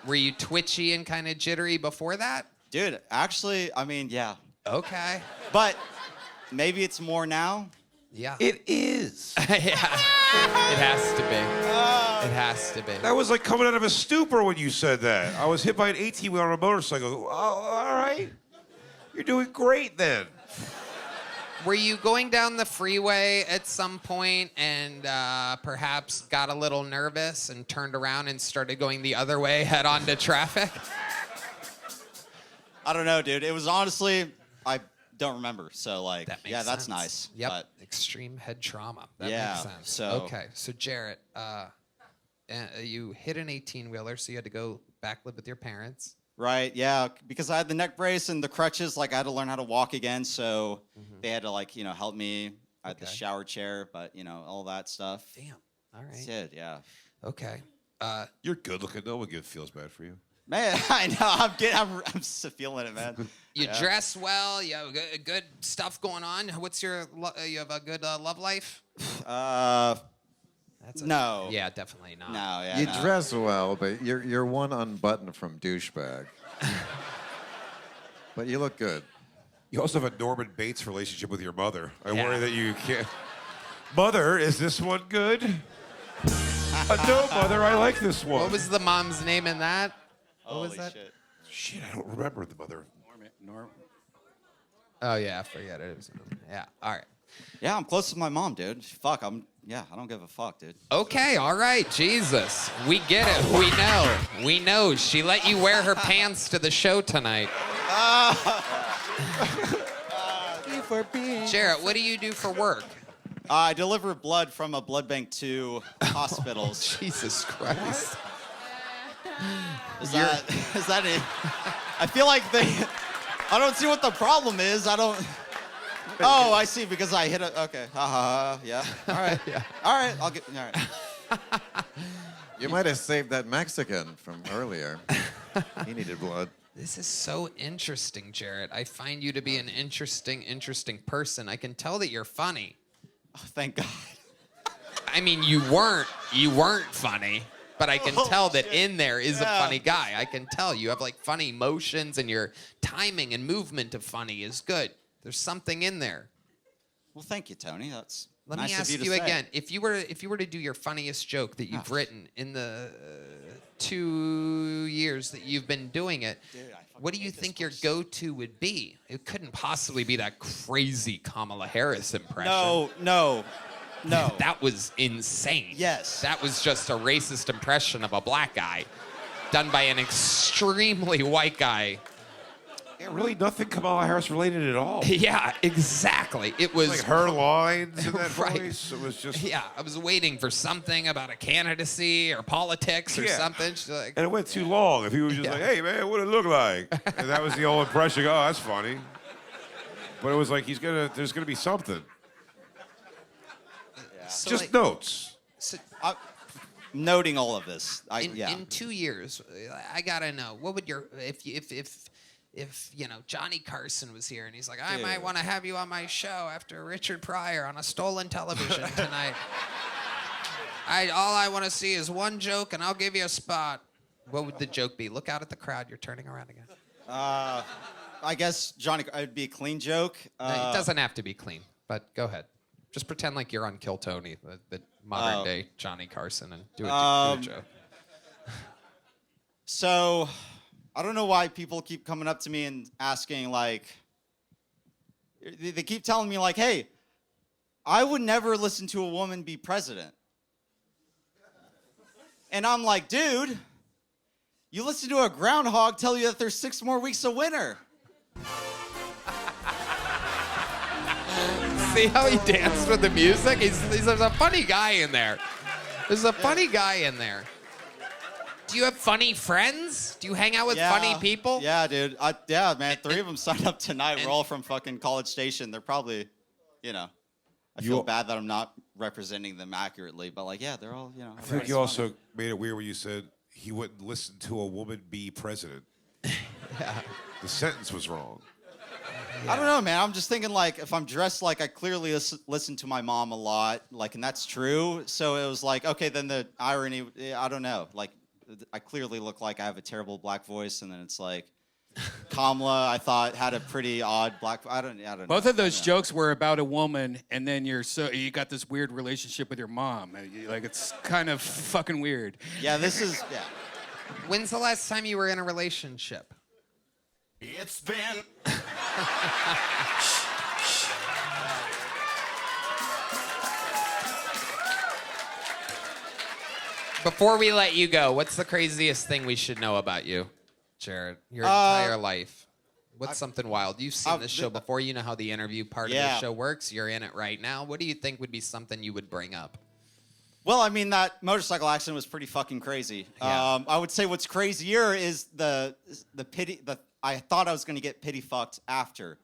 Were you twitchy and kind of jittery before that? Dude, actually, I mean, yeah. Okay. But maybe it's more now. Yeah. It is. Yeah. It has to be. It has to be. That was like coming out of a stupor when you said that. I was hit by an 18-wheeler on a motorcycle. Oh, all right. You're doing great then. Were you going down the freeway at some point and perhaps got a little nervous and turned around and started going the other way, head on to traffic? I don't know, dude. It was honestly, I don't remember. So like, That makes yeah, that's sense. nice. Yep. But, Extreme head trauma. That Yeah, makes sense. so- Okay. So Jarrett, you hit an 18-wheeler, so you had to go back live with your parents. right, yeah, because I had the neck brace and the crutches. Like I had to learn how to walk again. So they had to like help me. I had the Okay. shower chair, but all that stuff. Damn. All right. That's it. Yeah. Okay. You're good looking. No one feels bad for you. Man, I know. I'm just feeling it, man. You Yeah. dress well. You have good stuff going on. What's your? You have a good love life. No. Yeah, definitely not. No, yeah. You no. dress well, but you're one unbutton from douchebag. But you look good. You also have a Norman Bates relationship with your mother. I Yeah. worry that you can't. Mother, is this one good? No, Mother, I like this one. What was the mom's name in that? What was Holy that? shit. Shit, I don't remember the mother. Norm. Oh yeah, I forget it. It was, yeah. All right. Yeah, I'm close to my mom, dude. Fuck, I don't give a fuck, dude. Okay, all right, Jesus. We get it. We know. We know. She let you wear her pants to the show tonight. Jarrett, what do you do for work? I deliver blood from a blood bank to hospitals. Jesus Christ. Is that it? I feel like I don't see what the problem is. I don't. Oh, I see. Because I hit it. Okay. Yeah. All right. Yeah. All right. I'll get. All right. You might have saved that Mexican from earlier. He needed blood. This is so interesting, Jarrett. I find you to be an interesting person. I can tell that you're funny. Oh, thank God. I mean, you weren't funny, but I can tell that in there is a funny guy. I can tell you have like funny emotions, and your timing and movement of funny is good. There's something in there. Well, thank you, Tony. That's Let nice me of ask you to you say. again. If you were to do your funniest joke that you've written in the 2 years that you've been doing it, what do you think your go-to would be? It couldn't possibly be that crazy Kamala Harris impression. No. That was insane. Yes. That was just a racist impression of a black guy done by an extremely white guy. Yeah, really nothing Kamala Harris related at all. Yeah, exactly. It was like her lines in that Right. voice. It was just. Yeah, I was waiting for something about a candidacy or politics or Yeah. something. She's like, And it went too long. If he was just like, "Hey man, what it look like?" and that was the whole impression. Oh, that's funny. But it was like there's gonna be something. so Just like- notes. so Noting all of this. in 2 years, I gotta know what would your if Johnny Carson was here and he's like, I Dude. might want to have you on my show after Richard Pryor on a stolen television tonight. All I want to see is one joke and I'll give you a spot. What would the joke be? Look out at the crowd. You're turning around again. I guess Johnny, it'd be a clean joke. No, it doesn't have to be clean, but go ahead. Just pretend like you're on Kill Tony, the modern day Johnny Carson, and do a joke. So, I don't know why people keep coming up to me and asking, like, they keep telling me, like, hey, I would never listen to a woman be president. And I'm like, dude, you listen to a groundhog tell you that there's 6 more weeks of winter. See how he danced with the music? There's a funny guy in there. There's a funny guy in there. Do you have funny friends? Do you hang out with funny people? Yeah, dude. Yeah, man. 3 of them signed up tonight. We're all from fucking College Station. They're probably, I feel bad that I'm not representing them accurately, but like, yeah, they're all, I think you also made it weird when you said he wouldn't listen to a woman be president. Yeah. The sentence was wrong. I don't know, man. I'm just thinking, like, if I'm dressed like I clearly listen to my mom a lot, like, and that's true. So it was like, okay, then the irony, I don't know. Like, I clearly look like I have a terrible black voice, and then it's like, Kamala, I thought, had a pretty odd black. I don't know. Both of those jokes were about a woman, and then you got this weird relationship with your mom. Like, it's kind of fucking weird. Yeah, this is. Yeah. When's the last time you were in a relationship? It's been. Before we let you go, what's the craziest thing we should know about you, Jared? Your entire life. What's something wild? You've seen this show before. You know how the interview part of the show works. You're in it right now. What do you think would be something you would bring up? Well, I mean, that motorcycle accident was pretty fucking crazy. Yeah. I would say what's crazier is the pity. I thought I was going to get pity fucked after.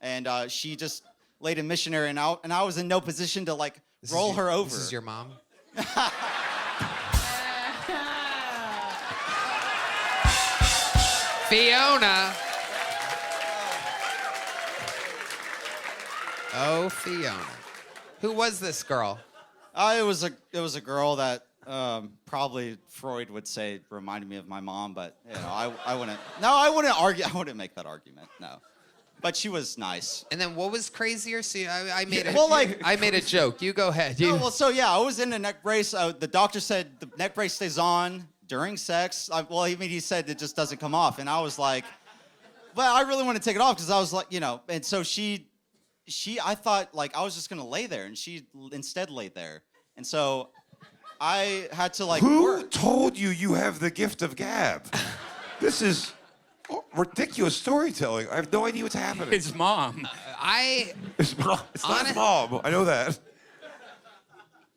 And she just laid a missionary and out, and I was in no position to, like, roll her over. This is your mom? Fiona. Oh, Fiona. Who was this girl? It was a girl that probably Freud would say reminded me of my mom, but you know, I wouldn't. No, I wouldn't argue. I wouldn't make that argument. No, but she was nice. And then what was crazier? See, I made Yeah, well, like- I made a joke. You go ahead. You. No, well, so yeah, I was in a neck brace. The doctor said the neck brace stays on during sex. He said it just doesn't come off, and I was like, well, I really want to take it off because I was like, you know, and so I thought like I was just gonna lay there, and she instead laid there, and so I had to like. Who told you have the gift of gab? This is ridiculous storytelling. I have no idea what's happening. His mom. It's not his mom. I know that.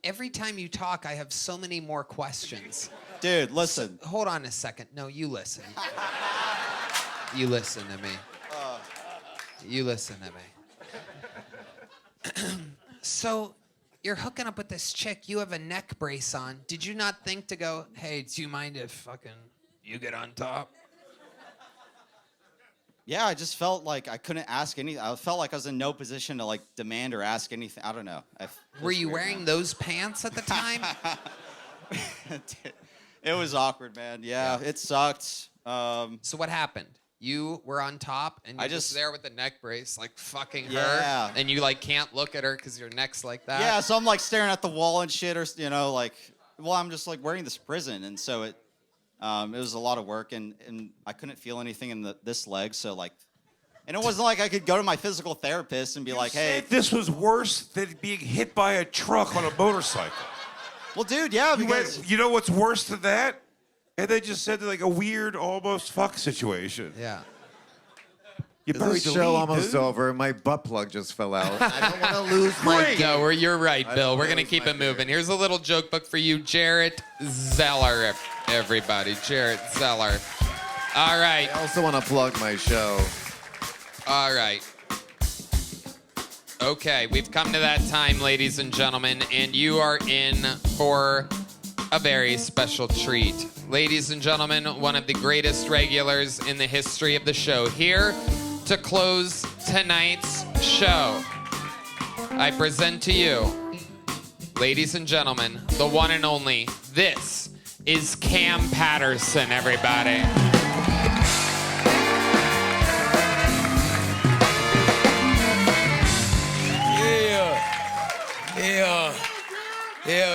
Every time you talk, I have so many more questions. Dude, listen. Hold on a second. No, you listen. You listen to me. You listen to me. So, you're hooking up with this chick. You have a neck brace on. Did you not think to go, hey, do you mind if fucking you get on top? Yeah, I just felt like I couldn't ask anything. I felt like I was in no position to like demand or ask anything. I don't know. Were you wearing those pants at the time? It was awkward, man. Yeah, it sucked. So what happened? You were on top, and you're just there with the neck brace, like fucking Yeah. her, and you like can't look at her because your neck's like that. Yeah, so I'm like staring at the wall and shit, or you know, like, well, I'm just like wearing this prison, and so it was a lot of work, and I couldn't feel anything in this leg, so like, and it wasn't like I could go to my physical therapist and be like, hey, This was worse than being hit by a truck on a motorcycle. Well, dude, yeah, because you know what's worse than that? And they just said like a weird, almost fuck situation. Yeah. You Is buried this the show lead, almost dude. over? My butt plug just fell out. I don't want to lose my. No, you're right, I Bill. don't We're wanna gonna lose keep my it moving. Here's a little joke book for you, Jarrett Zeller. Everybody, Jarrett Zeller. All right. I also want to plug my show. All right. Okay, we've come to that time, ladies and gentlemen, and you are in for a very special treat. Ladies and gentlemen, one of the greatest regulars in the history of the show, here to close tonight's show. I present to you, ladies and gentlemen, the one and only, this is Cam Patterson, everybody.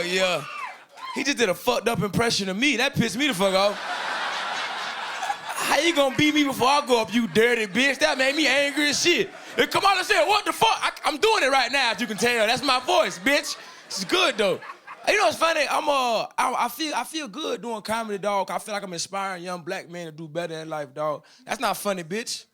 Yeah. He just did a fucked up impression of me. That pissed me the fuck off. How you gonna beat me before I go up, you dirty bitch? That made me angry as shit. And come on and say, what the fuck? I'm doing it right now, if you can tell. That's my voice, bitch. It's good though. You know what's funny? I feel good doing comedy, dog. I feel like I'm inspiring young black men to do better in life, dog. That's not funny, bitch.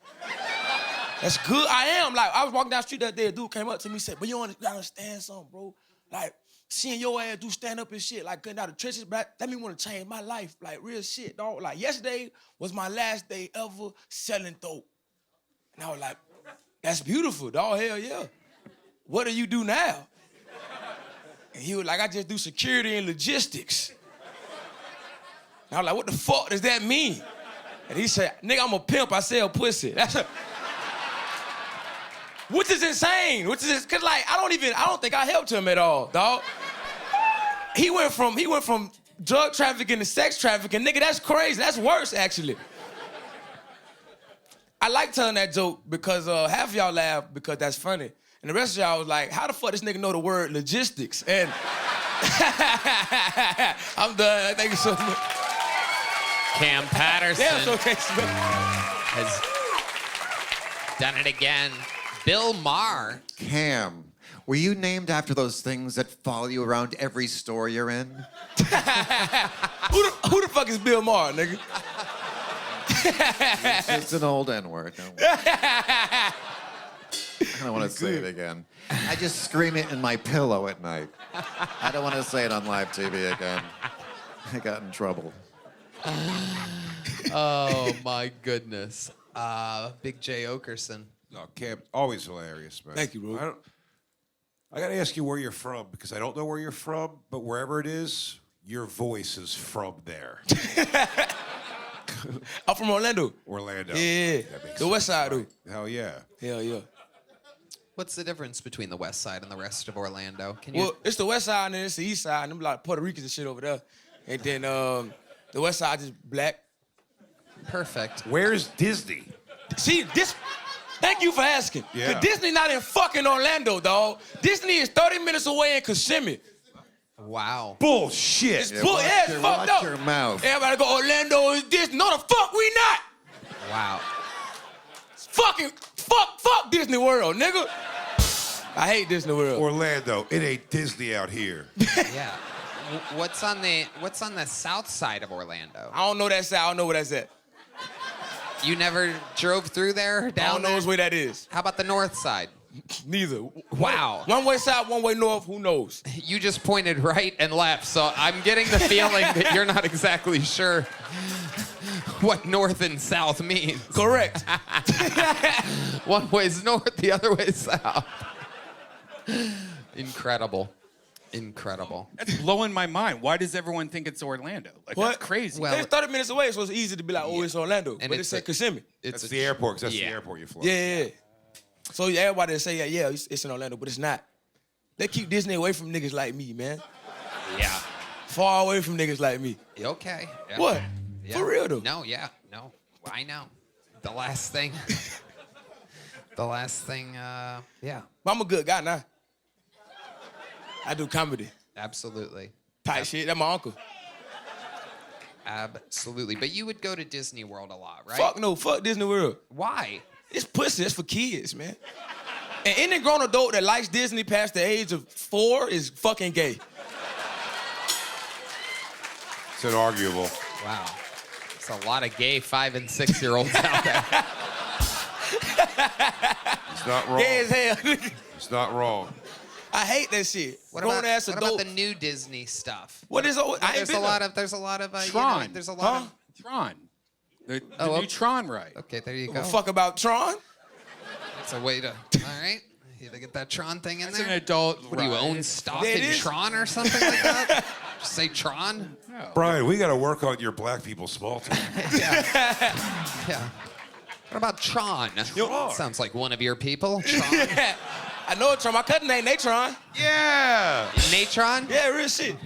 That's good. I am. Like, I was walking down the street that day, a dude came up to me and said, but you don't understand something, bro. Like, seeing your ass do stand up and shit, like getting out of the trenches, that made me want to change my life, like real shit, dog. Like, yesterday was my last day ever selling dope. And I was like, that's beautiful, dog, hell yeah. What do you do now? And he was like, I just do security and logistics. And I was like, what the fuck does that mean? And he said, nigga, I'm a pimp, I sell pussy. Which is insane. Cause like I don't think I helped him at all, dog. He went from drug trafficking to sex trafficking. Nigga, that's crazy. That's worse, actually. I like telling that joke because half of y'all laugh because that's funny. And the rest of y'all was like, how the fuck this nigga know the word logistics? And I'm done. Thank you so much. Cam Patterson Damn, so okay. has done it again. Bill Maher. Cam, were you named after those things that follow you around every store you're in? Who the fuck is Bill Maher, nigga? It's just an old N-word. I don't want to say it again. I just scream it in my pillow at night. I don't want to say it on live TV again. I got in trouble. Oh my goodness. Big J Oakerson. No, Cam, always hilarious, man. Thank you, bro. I got to ask you where you're from, because I don't know where you're from, but wherever it is, your voice is from there. I'm from Orlando. Orlando. Yeah. The west side, though. Hell yeah. Hell yeah. What's the difference between the west side and the rest of Orlando? Can you? Well, it's the west side and then it's the east side, and them like Puerto Ricans and shit over there. And then the west side is black. Perfect. Where's Disney? See, this. Thank you for asking. Yeah. 'Cause Disney not in fucking Orlando, dog. Disney is 30 minutes away in Kissimmee. Wow. Bullshit. It's it's fucked watch up. your mouth. Everybody go, Orlando is Disney. No, the fuck we not. Wow. Fuck Disney World, nigga. I hate Disney World. Orlando. It ain't Disney out here. Yeah. What's on the south side of Orlando? I don't know that side. I don't know where that's at. You never drove through there? I Down don't know there? where that is. How about the north side? Neither. Wow. One way south, one way north. Who knows? You just pointed right and left, so I'm getting the feeling that you're not exactly sure what north and south means. Correct. One way's north, the other way's south. Incredible. That's blowing my mind. Why does everyone think it's Orlando? Like, What? that's crazy. Well, It's 30 minutes away, so it's easy to be like, oh, it's Orlando. And But it's it's at Kissimmee. That's the airport, 'cause that's the airport you fly. Yeah. So everybody say, yeah, it's in Orlando, but it's not. They keep Disney away from niggas like me, man. Yeah. Far away from niggas like me. Okay. Yeah. What? Yeah. For real, though. No, I know. The last thing, yeah. But I'm a good guy now. I do comedy. Absolutely. Tight shit. That's my uncle. Absolutely. But you would go to Disney World a lot, right? Fuck no. Fuck Disney World. Why? It's pussy. It's for kids, man. And any grown adult that likes Disney past the age of 4 is fucking gay. It's inarguable. Wow. It's a lot of gay 5 and 6 year olds out there. It's not wrong. Gay as hell. It's not wrong. I hate that shit. What Grown about, ass what adult. about the new Disney stuff? What is? I ain't There's been a lot there. of. There's a lot of. Tron. There's a lot of. Tron. The Oh, new Tron ride. Okay, there you Give go. a fuck about Tron? That's a way to. All right. You to get that Tron thing in That's there. an adult What do you ride. own stock Yeah, it in is. Tron or something like that? Just say Tron. Brian, we got to work on your black people small talk. Yeah. What about Tron? Sounds like one of your people. Tron. I know Tron. My cousin named Natron. Yeah. Natron? Yeah, real shit.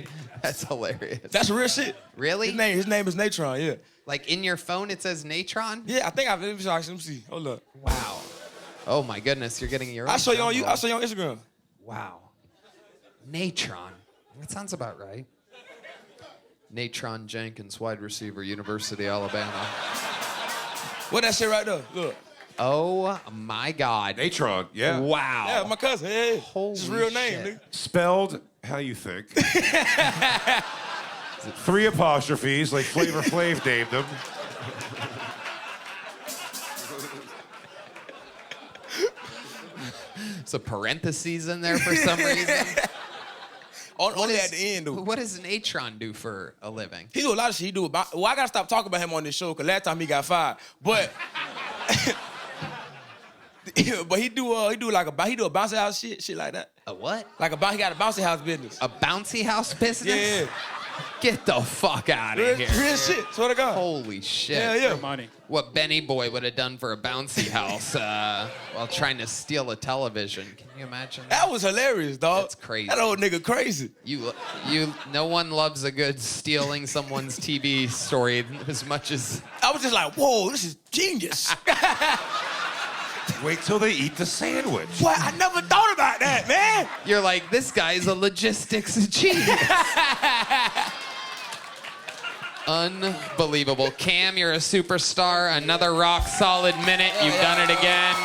That's hilarious. That's real shit. Really? His name is Natron. Yeah. Like in your phone it says Natron? Yeah, I think let me see. Hold up. Wow. Oh my goodness, you're getting your own. I'll show you on drum I'll show you on Instagram. Wow. Natron. That sounds about right. Natron Jenkins, wide receiver, University of Alabama. What that shit right there? Look. Oh my God. Natron, yeah. Wow. Yeah, my cousin. Yeah. Holy It's his real name, shit. nigga. Spelled how you think. 3 apostrophes, like Flavor Flav named them. It's a parentheses in there for some reason. Only at the end, though. What does Natron do for a living? He do a lot of shit. He do about. Well, I gotta stop talking about him on this show because last time he got fired. But but he do a bouncy house shit like that. A what? He got a bouncy house business. A bouncy house business? Yeah. Get the fuck out of Real, here. real shit. Swear to God. Holy shit. Yeah. Money. What Benny Boy would have done for a bouncy house while trying to steal a television. Can you imagine that? That was hilarious, dog. That's crazy. That old nigga crazy. No one loves a good stealing someone's TV story as much as... I was just like, whoa, this is genius. Wait till they eat the sandwich. What? I never thought about that, man. You're like, this guy's a logistics genius. Unbelievable. Cam, you're a superstar. Another rock solid minute. You've done it again.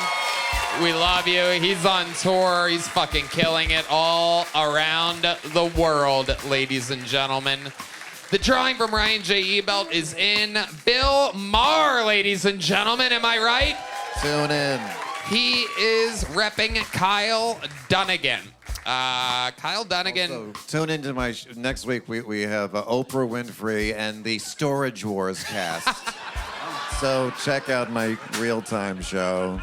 We love you. He's on tour. He's fucking killing it all around the world, ladies and gentlemen. The drawing from Ryan J. Ebelt is in. Bill Maher, ladies and gentlemen. Am I right? Tune in. He is repping Kyle Dunnigan. Kyle Dunnigan. Also, tune into my next week. We have Oprah Winfrey and the Storage Wars cast. So check out my real-time show.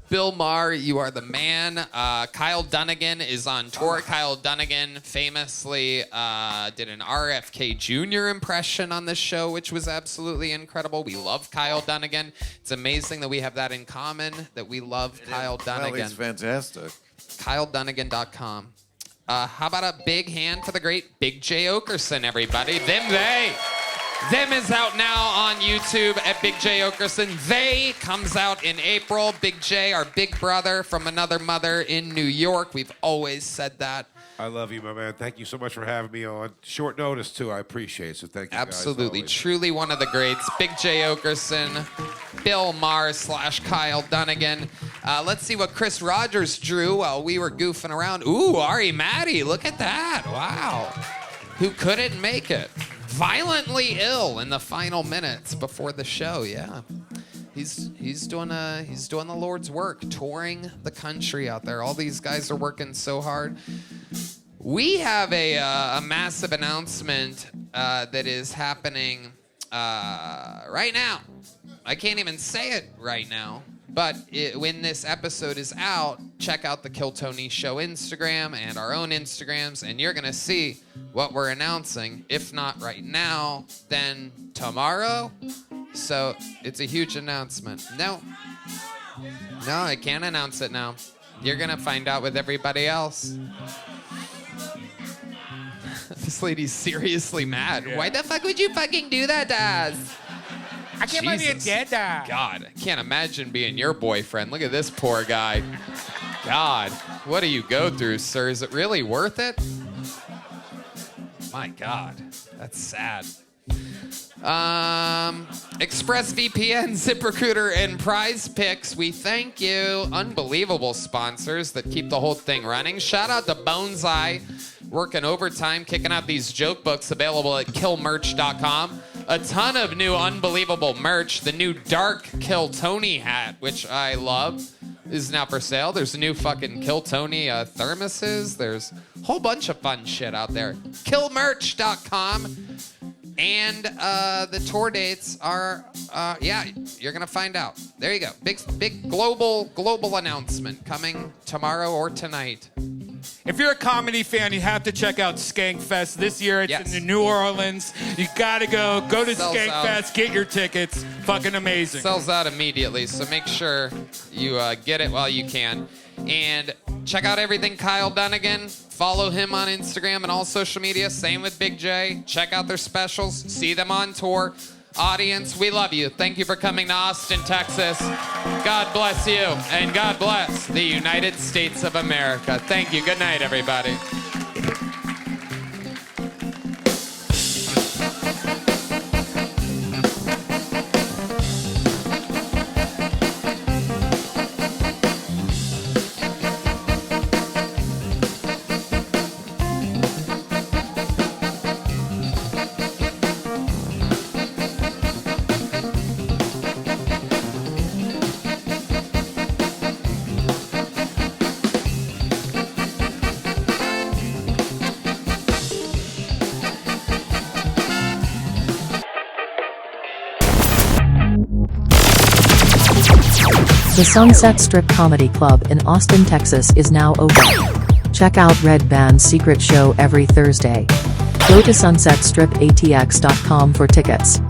Bill Maher, you are the man. Kyle Dunnigan is on tour. Kyle Dunnigan famously did an RFK Jr. impression on this show, which was absolutely incredible. We love Kyle Dunnigan. It's amazing that we have that in common, that we love Kyle Dunnigan. Well, he's fantastic. KyleDunnigan.com. How about a big hand for the great Big J Oakerson, everybody? Them is out now on YouTube at Big J Oakerson. They comes out in April. Big J, our big brother from another mother in New York. We've always said that. I love you, my man. Thank you so much for having me on. Short notice, too. I appreciate it. So thank you, Absolutely. guys. Truly one of the greats. Big J Oakerson, Bill Maher / Kyle Dunnigan. Let's see what Chris Rogers drew while we were goofing around. Ooh, Ari Matti. Look at that. Wow. Who couldn't make it? Violently ill in the final minutes before the show. Yeah, he's doing the Lord's work, touring the country out there. All these guys are working so hard. We have a massive announcement that is happening right now. I can't even say it right now. But when this episode is out, check out the Kill Tony Show Instagram and our own Instagrams, and you're going to see what we're announcing. If not right now, then tomorrow. So it's a huge announcement. No, I can't announce it now. You're going to find out with everybody else. This lady's seriously mad. Yeah. Why the fuck would you fucking do that to us? I can't believe you did that. God, I can't imagine being your boyfriend. Look at this poor guy. God, what do you go through, sir? Is it really worth it? My God, that's sad. ExpressVPN, ZipRecruiter, and Prize Picks, we thank you. Unbelievable sponsors that keep the whole thing running. Shout out to Boneseye, working overtime, kicking out these joke books available at killmerch.com. A ton of new unbelievable merch. The new Dark Kill Tony hat, which I love, is now for sale. There's new fucking Kill Tony thermoses. There's a whole bunch of fun shit out there. Killmerch.com. And the tour dates are, you're going to find out. There you go. Big global announcement coming tomorrow or tonight. If you're a comedy fan, you have to check out Skankfest this year. It's in New Orleans. You gotta go to Skankfest, get your tickets. Fucking amazing. Sells out immediately, so make sure you get it while you can. And check out everything Kyle Dunnigan. Follow him on Instagram and all social media. Same with Big J. Check out their specials. See them on tour. Audience, we love you. Thank you for coming to Austin, Texas. God bless you, and God bless the United States of America. Thank you. Good night, everybody. The Sunset Strip Comedy Club in Austin, Texas is now open. Check out Redban's secret show every Thursday. Go to sunsetstripatx.com for tickets.